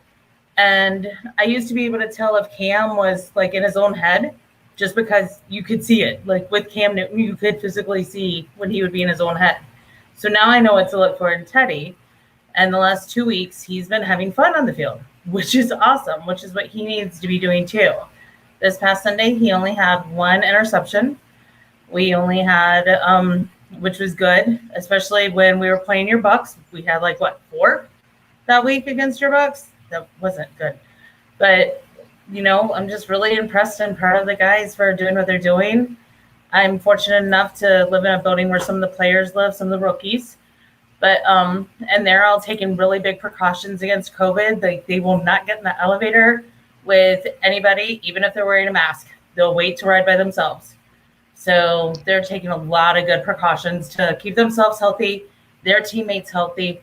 And I used to be able to tell if Cam was like in his own head, just because you could see it. Like with Cam Newton, you could physically see when he would be in his own head. So now I know what to look for in Teddy. And the last 2 weeks, he's been having fun on the field, which is awesome, which is what he needs to be doing too. This past Sunday, he only had 1 interception. We only had, which was good, especially when we were playing your Bucks. We had 4 that week against your Bucks? That wasn't good. But, you know, I'm just really impressed and proud of the guys for doing what they're doing. I'm fortunate enough to live in a building where some of the players live, some of the rookies. But and they're all taking really big precautions against COVID. They will not get in the elevator with anybody, even if they're wearing a mask. They'll wait to ride by themselves. So they're taking a lot of good precautions to keep themselves healthy, their teammates healthy,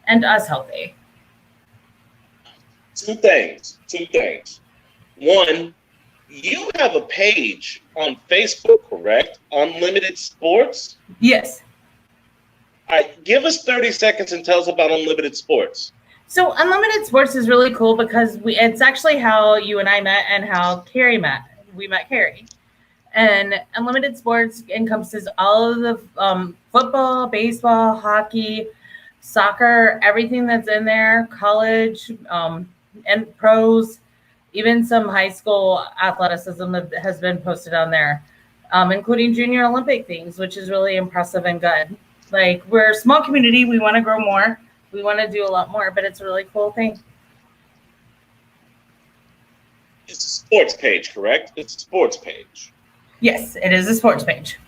and us healthy. Two things. One, you have a page on Facebook, correct? Unlimited Sports? Yes. All right, give us 30 seconds and tell us about Unlimited Sports. So Unlimited Sports is really cool because it's actually how you and I met and how Carrie met. We met Carrie. And Unlimited Sports encompasses all of the football, baseball, hockey, soccer, everything that's in there, college, and pros, even some high school athleticism has been posted on there, including Junior Olympic things, which is really impressive and good. Like, we're a small community. We want to grow more. We want to do a lot more, but it's a really cool thing. It's a sports page, correct? It's a sports page. Yes, it is a sports page.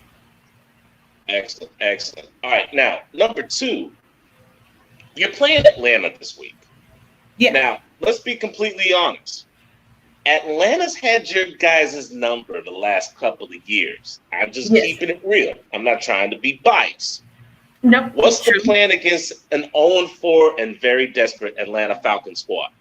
Excellent. All right, now, number 2, you're playing Atlanta this week. Yeah. Now, let's be completely honest. Atlanta's had your guys' number the last couple of years. I'm just keeping it real. I'm not trying to be biased. Nope. What's the plan against an 0-4 and very desperate Atlanta Falcons squad?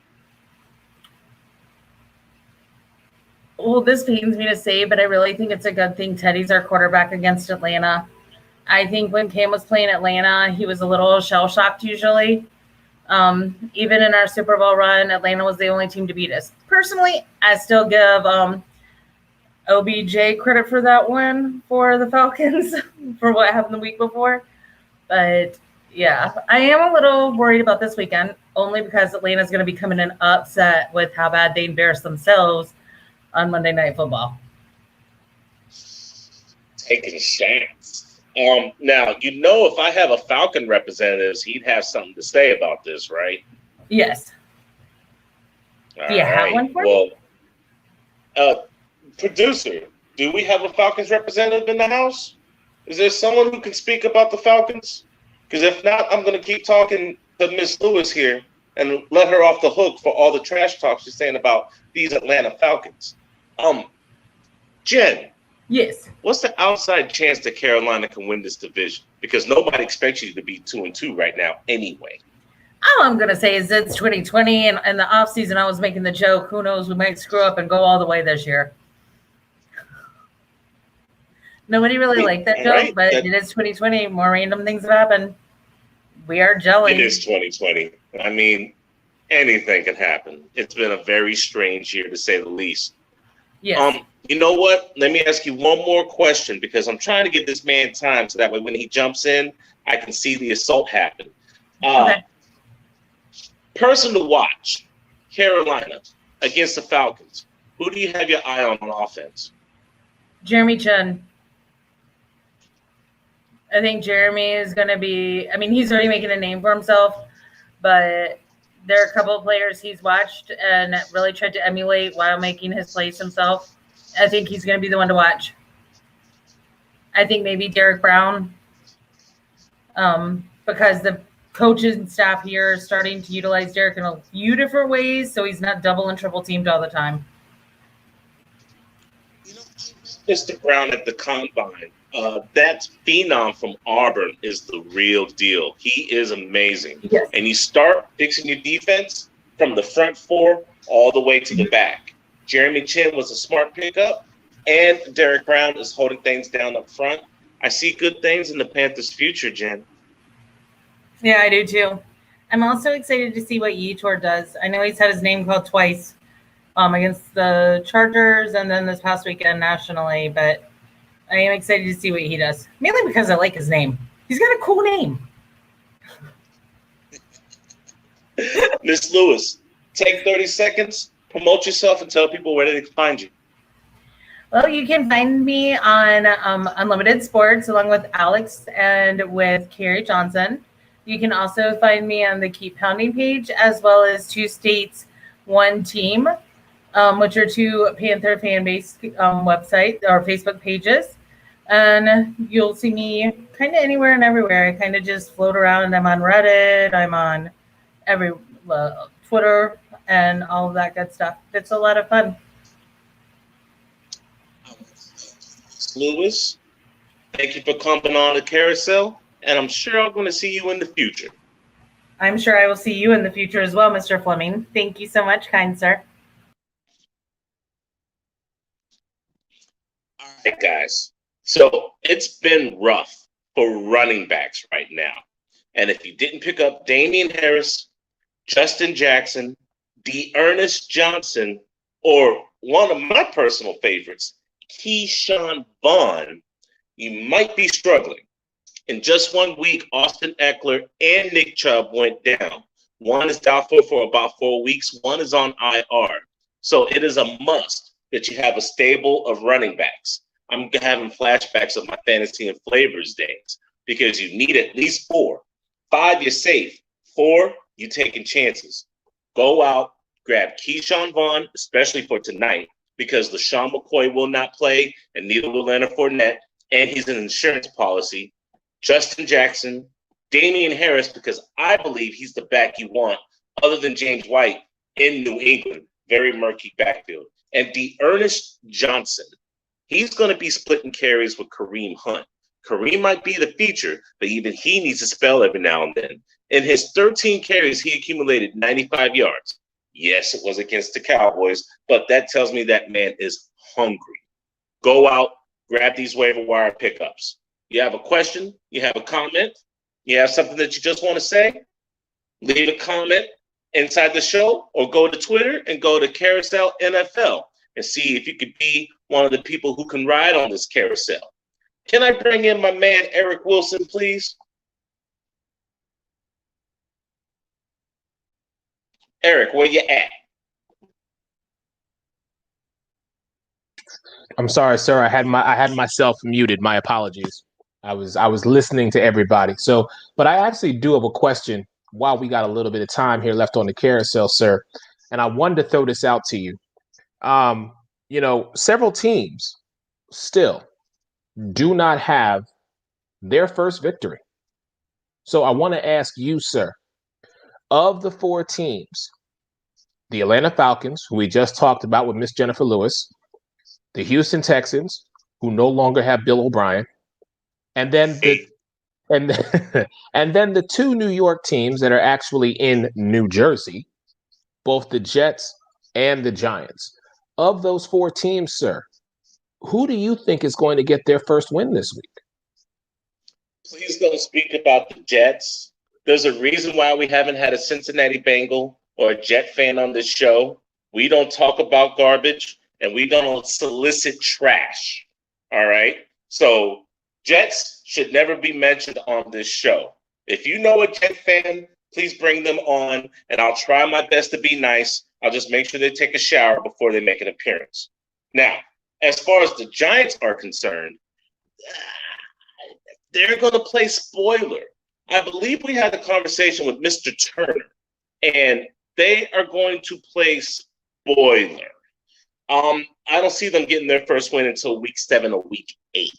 Well, this pains me to say, but I really think it's a good thing Teddy's our quarterback against Atlanta. I think when Cam was playing Atlanta, he was a little shell-shocked usually. Even in our Super Bowl run, Atlanta was the only team to beat us. Personally, I still give OBJ credit for that one for the Falcons for what happened the week before. But, yeah, I am a little worried about this weekend, only because Atlanta's going to be coming in upset with how bad they embarrassed themselves on Monday Night Football. Taking a chance. Now, if I have a Falcon representative, he'd have something to say about this, right? Yes. Do you have one for me? Producer, do we have a Falcons representative in the house? Is there someone who can speak about the Falcons? Because if not, I'm going to keep talking to Miss Lewis here and let her off the hook for all the trash talk she's saying about these Atlanta Falcons. Jen. Yes. What's the outside chance that Carolina can win this division? Because nobody expects you to be 2-2 right now anyway. All I'm going to say is it's 2020, and in the offseason I was making the joke, who knows, we might screw up and go all the way this year. Nobody really liked that joke, but it is 2020. More random things have happened. We are gelling. It is 2020. I mean, anything can happen. It's been a very strange year, to say the least. Yes. You know what? Let me ask you one more question, because I'm trying to give this man time so that way when he jumps in, I can see the assault happen. Okay. Person to watch, Carolina against the Falcons. Who do you have your eye on offense? Jeremy Chinn. I think Jeremy is going to be – I mean, he's already making a name for himself, but there are a couple of players he's watched and really tried to emulate while making his plays himself. I think he's going to be the one to watch. I think maybe Derek Brown, because the coaches and staff here are starting to utilize Derek in a few different ways, so he's not double and triple teamed all the time. Mr. Brown at the Combine. That phenom from Auburn is the real deal. He is amazing. Yes. And you start fixing your defense from the front four all the way to the back. Jeremy Chinn was a smart pickup, and Derek Brown is holding things down up front. I see good things in the Panthers' future, Jen. Yeah, I do too. I'm also excited to see what Yetur does. I know he's had his name called twice against the Chargers and then this past weekend nationally, but I am excited to see what he does, mainly because I like his name. He's got a cool name. Miss Lewis, take 30 seconds, promote yourself, and tell people where they can find you. Well, you can find me on Unlimited Sports along with Alex and with Carrie Johnson. You can also find me on the Keep Pounding page, as well as Two States, One Team, which are two Panther fan base website or Facebook pages. And you'll see me kind of anywhere and everywhere. I kind of just float around. I'm on Reddit. I'm on every Twitter and all of that good stuff. It's a lot of fun. Lewis, thank you for coming on the Carousel, and I'm sure I'm going to see you in the future. I'm sure I will see you in the future as well, Mr. Fleming. Thank you so much, kind sir. All right, guys. So it's been rough for running backs right now. And if you didn't pick up Damian Harris, Justin Jackson, Ernest Johnson, or one of my personal favorites, Keyshawn Vaughn, you might be struggling. In just 1 week, Austin Eckler and Nick Chubb went down. One is doubtful for about 4 weeks. One is on IR. So it is a must that you have a stable of running backs. I'm having flashbacks of my fantasy and flavors days because you need at least 4. 5, you're safe. 4, you're taking chances. Go out, grab Keyshawn Vaughn, especially for tonight, because LaShawn McCoy will not play, and neither will Leonard Fournette, and he's an insurance policy. Justin Jackson, Damian Harris, because I believe he's the back you want, other than James White in New England. Very murky backfield. And Ernest Johnson, he's going to be splitting carries with Kareem Hunt. Kareem might be the feature, but even he needs a spell every now and then. In his 13 carries, he accumulated 95 yards. Yes, it was against the Cowboys, but that tells me that man is hungry. Go out, grab these waiver wire pickups. You have a question, you have a comment, you have something that you just want to say, leave a comment inside the show or go to Twitter and go to Carousel NFL and see if you could be one of the people who can ride on this carousel. Can I bring in my man, Eric Wilson, please? Eric, where you at? I'm sorry, sir. I had myself muted. My apologies. I was listening to everybody. So, but I actually do have a question while we got a little bit of time here left on the carousel, sir. And I wanted to throw this out to you. Several teams still do not have their first victory. So I want to ask you, sir, of the 4 teams, the Atlanta Falcons, who we just talked about with Miss Jennifer Lewis, the Houston Texans, who no longer have Bill O'Brien, and then and then the 2 New York teams that are actually in New Jersey, both the Jets and the Giants. Of those 4 teams, sir, who do you think is going to get their first win this week? Please don't speak about the Jets. There's a reason why we haven't had a Cincinnati Bengal or a Jet fan on this show. We don't talk about garbage and we don't solicit trash. All right? So Jets should never be mentioned on this show. If you know a Jet fan, please bring them on and I'll try my best to be nice. I'll just make sure they take a shower before they make an appearance. Now, as far as the Giants are concerned, they're going to play spoiler. I believe we had a conversation with Mr. Turner, and they are going to play spoiler. I don't see them getting their first win until week 7 or week 8.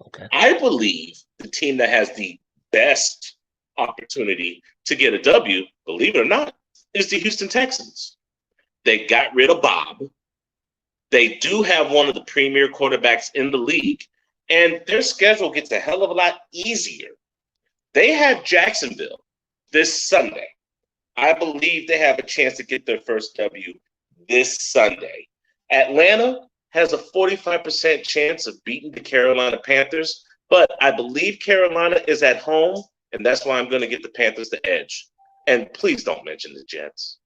Okay. I believe the team that has the best opportunity to get a W, believe it or not, is the Houston Texans. They got rid of Bob. They do have one of the premier quarterbacks in the league, and their schedule gets a hell of a lot easier. They have Jacksonville this Sunday. I believe they have a chance to get their first W this Sunday. Atlanta has a 45% chance of beating the Carolina Panthers, but I believe Carolina is at home, and that's why I'm going to get the Panthers the edge. And please don't mention the Jets.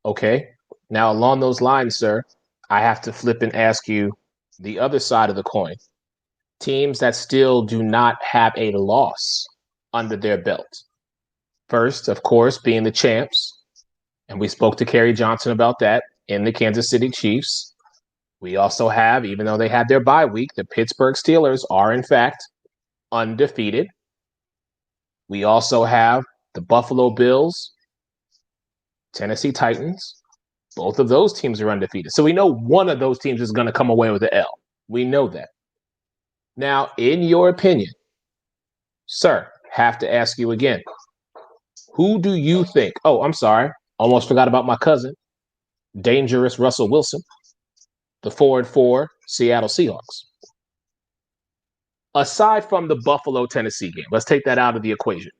Okay. Now, along those lines, sir, I have to flip and ask you the other side of the coin. Teams that still do not have a loss under their belt. First, of course, being the champs. And we spoke to Kerry Johnson about that in the Kansas City Chiefs. We also have, even though they had their bye week, the Pittsburgh Steelers are, in fact, undefeated. We also have the Buffalo Bills, Tennessee Titans. Both of those teams are undefeated. So we know one of those teams is going to come away with the L. We know that. Now, in your opinion, sir, have to ask you again. Who do you think? Oh, I'm sorry. Almost forgot about my cousin, dangerous Russell Wilson, the 4-4 Seattle Seahawks. Aside from the Buffalo Tennessee game, let's take that out of the equation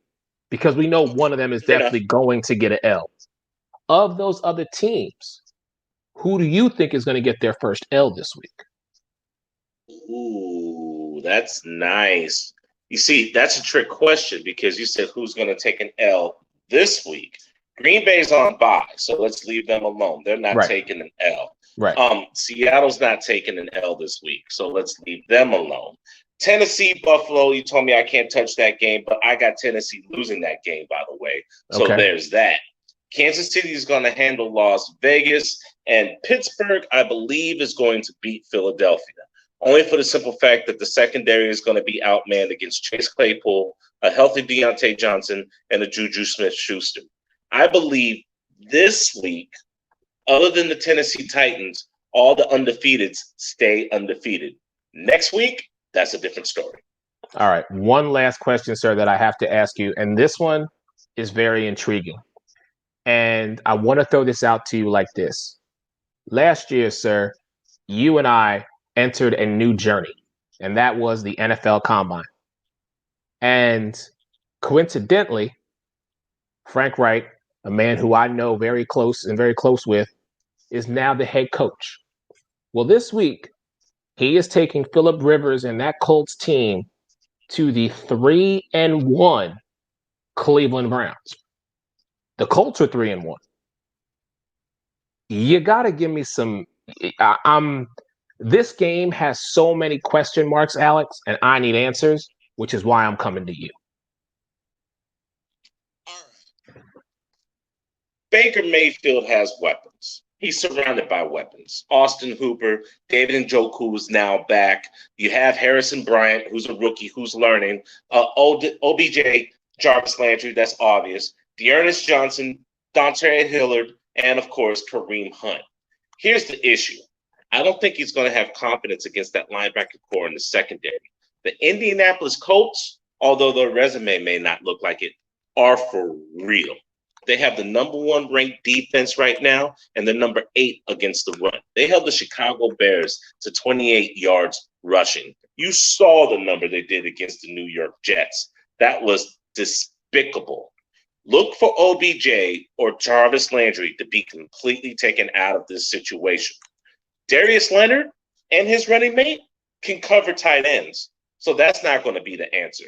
because we know one of them is definitely going to get an L. Of those other teams, who do you think is going to get their first L this week? Ooh, that's nice. You see, that's a trick question because you said who's going to take an L this week. Green Bay's on bye, so let's leave them alone. They're not taking an L. Right. Seattle's not taking an L this week, so let's leave them alone. Tennessee, Buffalo, you told me I can't touch that game, but I got Tennessee losing that game, by the way. So there's that. Kansas City is going to handle Las Vegas, and Pittsburgh, I believe, is going to beat Philadelphia. Only for the simple fact that the secondary is going to be outmanned against Chase Claypool, a healthy Deontay Johnson, and a Juju Smith-Schuster. I believe this week, other than the Tennessee Titans, all the undefeateds stay undefeated. Next week, that's a different story. All right. One last question, sir, that I have to ask you. And this one is very intriguing. And I want to throw this out to you like this. Last year, sir, you and I entered a new journey, and that was the NFL Combine. And coincidentally, Frank Wright, a man who I know very close with, is now the head coach. Well, this week, he is taking Phillip Rivers and that Colts team to the 3-1 Cleveland Browns. The Colts are 3-1. You got to give me some. This game has so many question marks, Alex, and I need answers, which is why I'm coming to you. Baker Mayfield has weapons. He's surrounded by weapons. Austin Hooper, David Njoku is now back. You have Harrison Bryant, who's a rookie, who's learning. OBJ, Jarvis Landry, that's obvious. Dearness Johnson, Dontre Hillard, and, of course, Kareem Hunt. Here's the issue. I don't think he's going to have confidence against that linebacker core in the secondary. The Indianapolis Colts, although their resume may not look like it, are for real. They have the number 1 ranked defense right now and the number 8 against the run. They held the Chicago Bears to 28 yards rushing. You saw the number they did against the New York Jets. That was despicable. Look for OBJ or Jarvis Landry to be completely taken out of this situation. Darius Leonard and his running mate can cover tight ends, so that's not going to be the answer.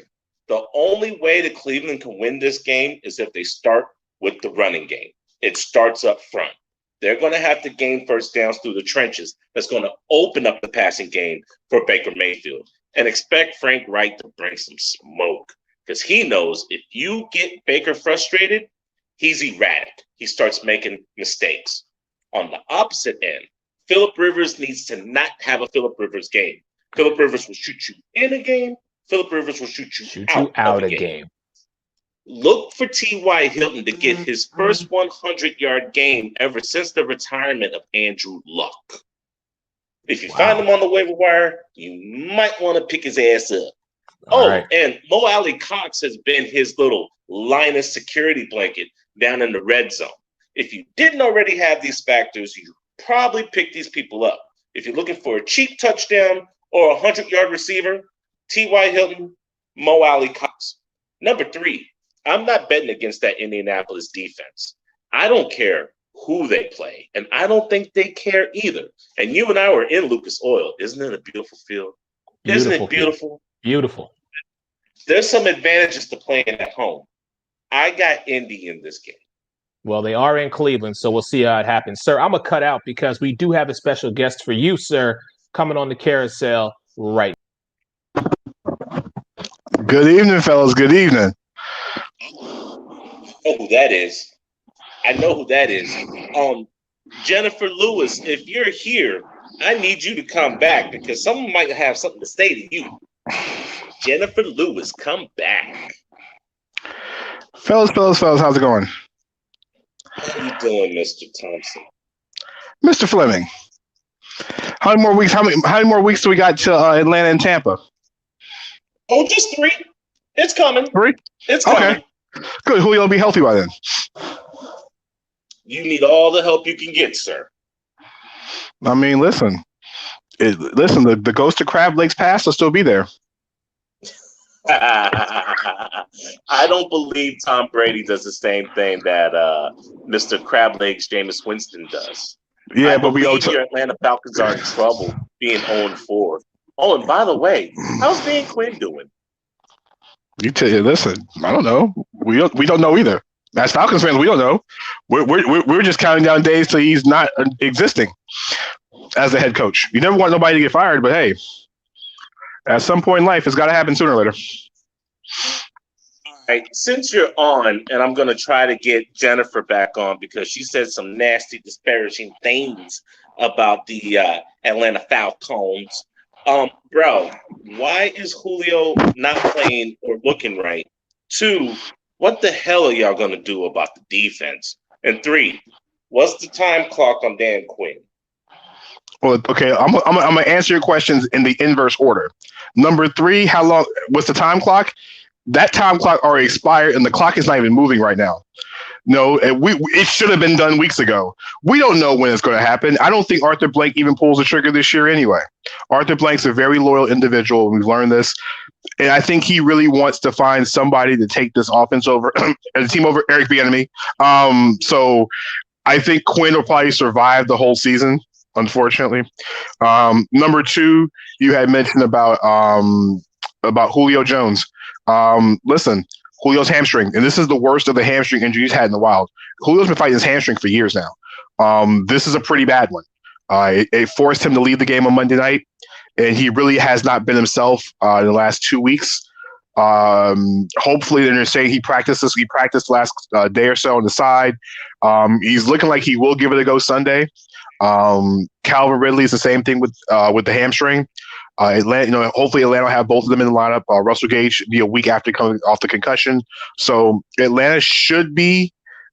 The only way that Cleveland can win this game is if they start with the running game. It starts up front. They're going to have to gain first downs through the trenches. That's going to open up the passing game for Baker Mayfield. And expect Frank Wright to bring some smoke because he knows if you get Baker frustrated, he's erratic. He starts making mistakes. On the opposite end, Phillip Rivers needs to not have a Phillip Rivers game. Phillip Rivers will shoot you in a game. Phillip Rivers will shoot you out of a game. Look for T.Y. Hilton to get his first 100-yard game ever since the retirement of Andrew Luck. If you find him on the waiver wire, you might want to pick his ass up. And Mo Alley Cox has been his little Linus security blanket down in the red zone. If you didn't already have these factors, you probably pick these people up. If you're looking for a cheap touchdown or a 100-yard receiver, T.Y. Hilton, Mo Alley Cox. Number 3, I'm not betting against that Indianapolis defense. I don't care who they play, and I don't think they care either. And you and I were in Lucas Oil. Isn't it a beautiful field? Isn't it beautiful? Beautiful. There's some advantages to playing at home. I got Indy in this game. Well, they are in Cleveland, so we'll see how it happens. Sir, I'm going to cut out because we do have a special guest for you, sir, coming on the carousel right now. Good evening, fellas. Good evening. I know who that is. I know who that is. Jennifer Lewis, if you're here, I need you to come back because someone might have something to say to you. Jennifer Lewis, come back. Fellas, how's it going? How you doing, Mr. Thompson? Mr. Fleming. How many more weeks do we got to Atlanta and Tampa? Oh, just 3. It's coming. 3? It's Okay. coming. Good. Julio will be healthy by then. You need all the help you can get, sir. I mean, listen. The ghost of Crab Lake's past will still be there. I don't believe Tom Brady does the same thing that Mr. Crab Legs Jameis Winston does. Yeah, I but believe your Atlanta Falcons are in trouble being 0-4. Oh, and by the way, how's Dan Quinn doing? Listen, I don't know. We don't know either. As Falcons fans, we don't know. We're just counting down days till he's not existing as the head coach. You never want nobody to get fired, but hey, at some point in life, it's got to happen sooner or later. All right, since you're on, and I'm going to try to get Jennifer back on because she said some nasty, disparaging things about the Atlanta Falcons. Bro, why is Julio not playing or looking right? 2, what the hell are y'all going to do about the defense? And 3, what's the time clock on Dan Quinn? Well, okay, I'm gonna answer your questions in the inverse order. Number 3, how long? What's the time clock? That time clock already expired, and the clock is not even moving right now. No, it should have been done weeks ago. We don't know when it's going to happen. I don't think Arthur Blank even pulls the trigger this year anyway. Arthur Blank's a very loyal individual. We've learned this. And I think he really wants to find somebody to take this offense over, the team over Eric Bieniemy. So I think Quinn will probably survive the whole season, unfortunately. Number 2, you had mentioned about Julio Jones. Listen, Julio's hamstring, and this is the worst of the hamstring injuries he's had in the wild. Julio's been fighting his hamstring for years now. This is a pretty bad one. It forced him to leave the game on Monday night, and he really has not been himself in the last 2 weeks. Hopefully, they're saying he practiced last day or so on the side. He's looking like he will give it a go Sunday. Calvin Ridley is the same thing with the hamstring. Atlanta, hopefully Atlanta will have both of them in the lineup. Russell Gage be a week after coming off the concussion, so Atlanta should be,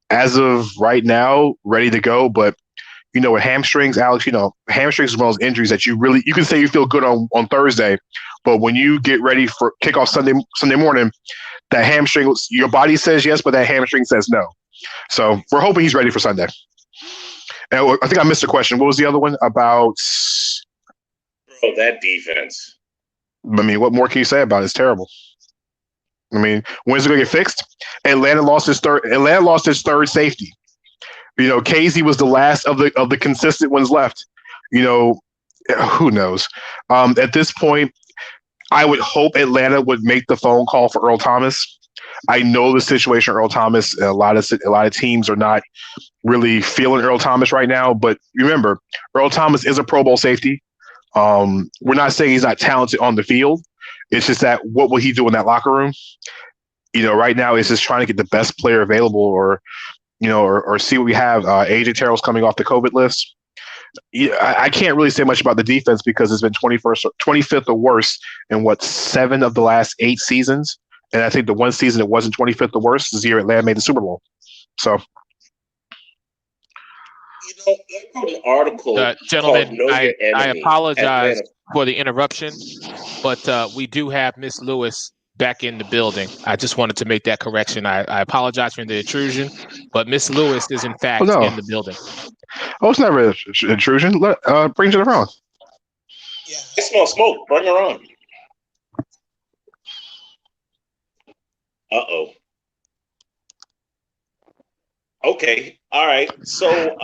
as of right now, ready to go. But with hamstrings, Alex, hamstrings is one of those injuries that you can say you feel good on Thursday, but when you get ready for kickoff Sunday morning, that hamstring, your body says yes, but that hamstring says no. So we're hoping he's ready for Sunday. And I think I missed a question. What was the other one about? Bro, that defense. I mean, what more can you say about it? It's terrible. I mean, when's it going to get fixed? Atlanta lost his third safety. Casey was the last of the consistent ones left. Who knows? At this point, I would hope Atlanta would make the phone call for Earl Thomas. I know the situation Earl Thomas. A lot of teams are not really feeling Earl Thomas right now. But remember, Earl Thomas is a Pro Bowl safety. We're not saying he's not talented on the field. It's just that what will he do in that locker room? Right now it's just trying to get the best player available, or see what we have. AJ Terrell's coming off the COVID list. I can't really say much about the defense because it's been 25th or worse in 7 of the last 8 seasons. And I think the one season it wasn't 25th or worse is the year Atlanta made the Super Bowl. So. I wrote an article. Gentlemen, I apologize for the interruption, but we do have Miss Lewis back in the building. I just wanted to make that correction. I apologize for the intrusion, but Miss Lewis is in fact in the building. Oh, it's never an intrusion. Bring her around. Yeah, I smell smoke. Bring her on. Uh-oh. Okay. All right. So,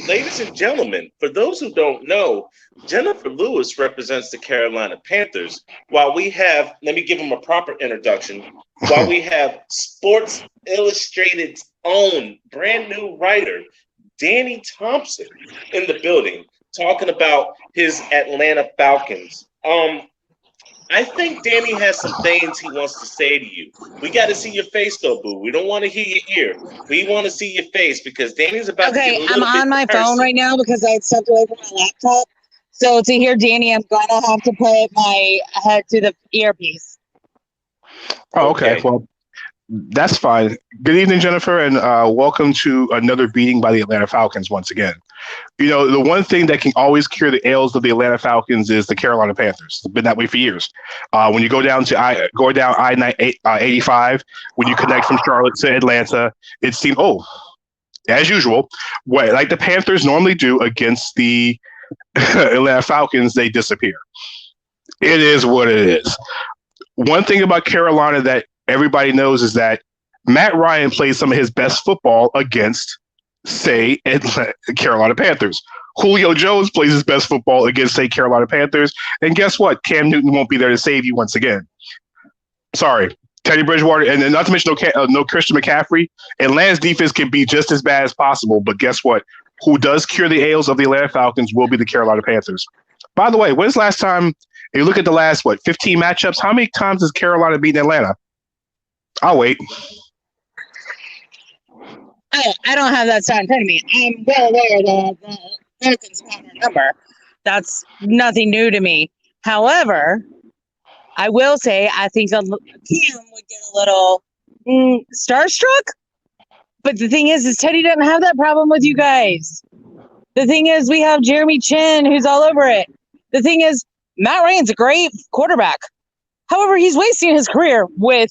ladies and gentlemen, for those who don't know, Jennifer Lewis represents the Carolina Panthers. While we have, let me give them a proper introduction. While we have Sports Illustrated's own brand new writer, Danny Thompson, in the building, talking about his Atlanta Falcons. I think Danny has some things he wants to say to you. We got to see your face, though, boo. We don't want to hear your ear. We want to see your face because Danny's about to get a little bit I'm on my personal. phone right now because I stepped away from my laptop. So to hear Danny, I'm going to have to put my head to the earpiece. Oh, okay. Well, That's fine. Good evening, Jennifer, and welcome to another beating by the Atlanta Falcons once again. You know, the one thing that can always cure the ails of the Atlanta Falcons is the Carolina Panthers. It's been that way for years. When you go down I-85, when you connect from Charlotte to Atlanta, it seems, as usual, like the Panthers normally do against the Atlanta Falcons, they disappear. It is what it is. One thing about Carolina that everybody knows is that Matt Ryan plays some of his best football against, say, Carolina Panthers. Julio Jones plays his best football against, say, Carolina Panthers. And guess what? Cam Newton won't be there to save you once again. Sorry. Teddy Bridgewater, and not to mention no Christian McCaffrey. Atlanta's defense can be just as bad as possible, but guess what? Who does cure the ails of the Atlanta Falcons will be the Carolina Panthers. By the way, when's the last time you look at the last, 15 matchups? How many times has Carolina beaten Atlanta? I'll wait. Oh, I don't have that stat in front of me. I'm well aware that the Falcons have our number. That's nothing new to me. However, I will say I think Cam would get a little starstruck. But the thing is Teddy doesn't have that problem with you guys. The thing is, we have Jeremy Chin, who's all over it. The thing is, Matt Ryan's a great quarterback. However, he's wasting his career with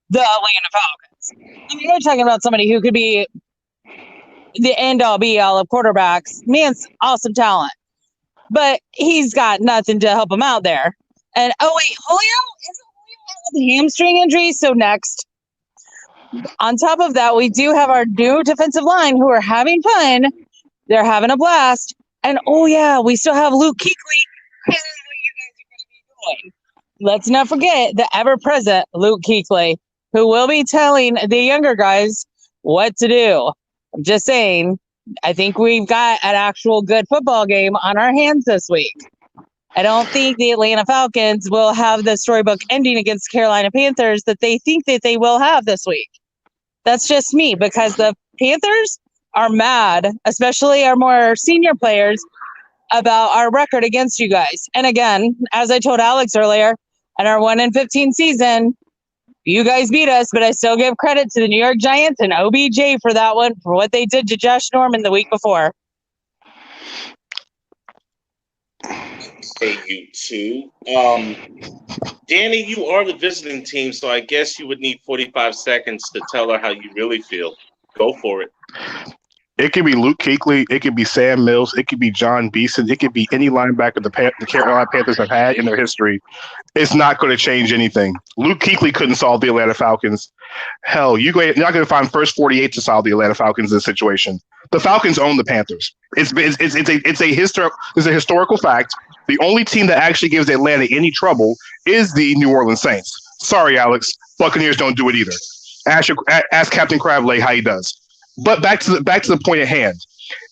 the Atlanta Falcons. I mean, you're talking about somebody who could be the end-all, be-all of quarterbacks. Man's awesome talent. But he's got nothing to help him out there. And, Julio? Isn't Julio out with a hamstring injury? So next. On top of that, we do have our new defensive line who are having fun. They're having a blast. And, we still have Luke Kuechly. What you guys are going to be doing. Let's not forget the ever-present Luke Kuechly, who will be telling the younger guys what to do. I'm just saying, I think we've got an actual good football game on our hands this week. I don't think the Atlanta Falcons will have the storybook ending against Carolina Panthers that they think that they will have this week. That's just me, because the Panthers are mad, especially our more senior players, about our record against you guys. And again, as I told Alex earlier, in our 1-15 season, you guys beat us, but I still give credit to the New York Giants and OBJ for that one, for what they did to Josh Norman the week before. Hey, you two. Danny, you are the visiting team, so I guess you would need 45 seconds to tell her how you really feel. Go for it. It could be Luke Kuechly. It could be Sam Mills. It could be John Beeson. It could be any linebacker the Carolina Panthers have had in their history. It's not going to change anything. Luke Kuechly couldn't solve the Atlanta Falcons. Hell, you're not going to find first 48 to solve the Atlanta Falcons in this situation. The Falcons own the Panthers. It's a historical fact. The only team that actually gives Atlanta any trouble is the New Orleans Saints. Sorry, Alex. Buccaneers don't do it either. Ask Captain Crabtree how he does. But back to the point at hand.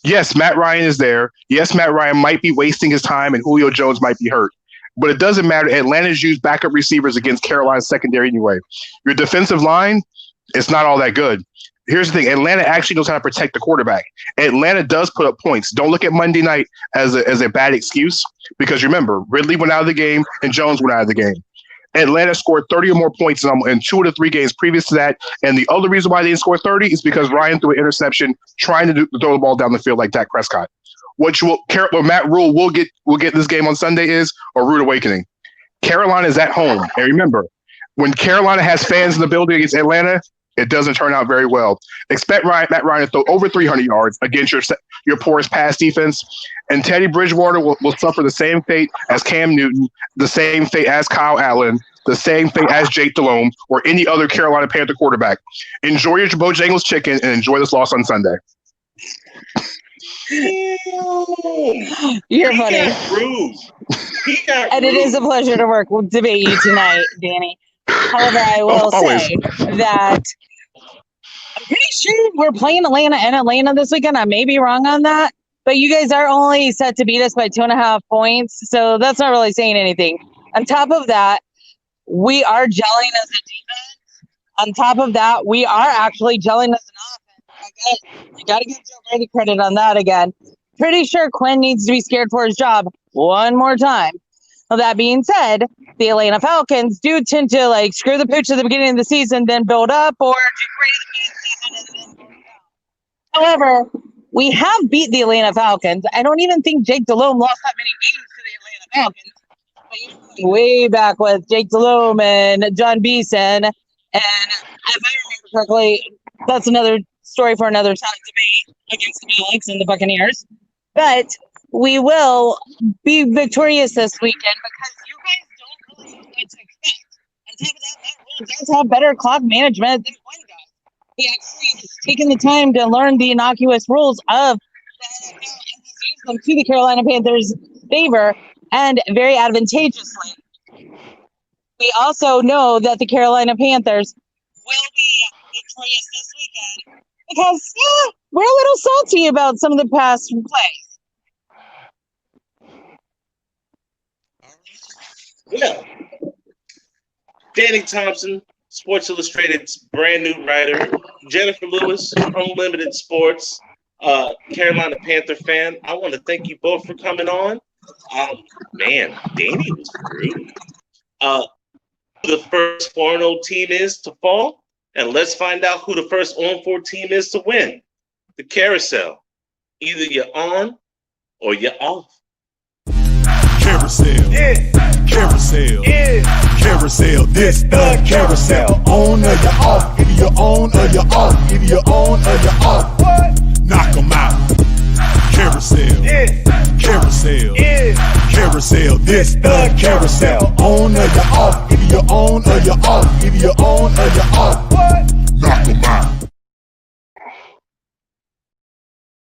Yes, Matt Ryan is there. Yes, Matt Ryan might be wasting his time, and Julio Jones might be hurt. But it doesn't matter. Atlanta's used backup receivers against Carolina's secondary anyway. Your defensive line, it's not all that good. Here's the thing. Atlanta actually knows how to protect the quarterback. Atlanta does put up points. Don't look at Monday night as a bad excuse, because remember, Ridley went out of the game and Jones went out of the game. Atlanta scored 30 or more points in 2 of the 3 games previous to that. And the other reason why they didn't score 30 is because Ryan threw an interception trying to throw the ball down the field like Dak Prescott. What Matt Rule will get this game on Sunday is a rude awakening. Carolina is at home. And remember, when Carolina has fans in the building against Atlanta, it doesn't turn out very well. Expect Matt Ryan to throw over 300 yards against your porous pass defense. And Teddy Bridgewater will suffer the same fate as Cam Newton, the same fate as Kyle Allen, the same fate as Jake Delhomme, or any other Carolina Panther quarterback. Enjoy your Bojangles chicken and enjoy this loss on Sunday. You're funny. And it is a pleasure to debate you tonight, Danny. However, I will say that I'm pretty sure we're playing Atlanta this weekend. I may be wrong on that, but you guys are only set to beat us by 2.5 points, so that's not really saying anything. On top of that, we are gelling as a defense. On top of that, we are actually gelling as an offense. I got to give Joe Brady credit on that again. Pretty sure Quinn needs to be scared for his job one more time. Well, that being said, the Atlanta Falcons do tend to like screw the pooch at the beginning of the season, then build up, or do great at the beginning of the season and then build up. However, we have beat the Atlanta Falcons. I don't even think Jake Delhomme lost that many games to the Atlanta Falcons. But way back with Jake Delhomme and John Beeson, and if I remember correctly, that's another story for another time debate against the Alex and the Buccaneers. But we will be victorious this weekend because you guys don't really know what to expect. On top of that, Matt Rule does have better clock management than Quinn does. He actually has taken the time to learn the innocuous rules of the NFL and has used them to the Carolina Panthers' favor and very advantageously. We also know that the Carolina Panthers will be victorious this weekend because we're a little salty about some of the past plays. Well, Danny Thompson, Sports Illustrated's brand new writer, Jennifer Lewis from Limited Sports, Carolina Panther fan. I want to thank you both for coming on. Man, Danny was rude. Who the first 4-0 team is to fall, and let's find out who the first 0-4 team is to win. The Carousel. Either you're on or you're off. Carousel, yeah. Carousel, yeah. Carousel, this the Carousel. On or you're off. Either you're on or you're off. Either you're on or you're off. What? Knock 'em out. Carousel, yeah. Carousel, yeah. Carousel, this the Carousel. On or you're off. Either you're on or you're off. Either you're on or you're off. What? Knock 'em out.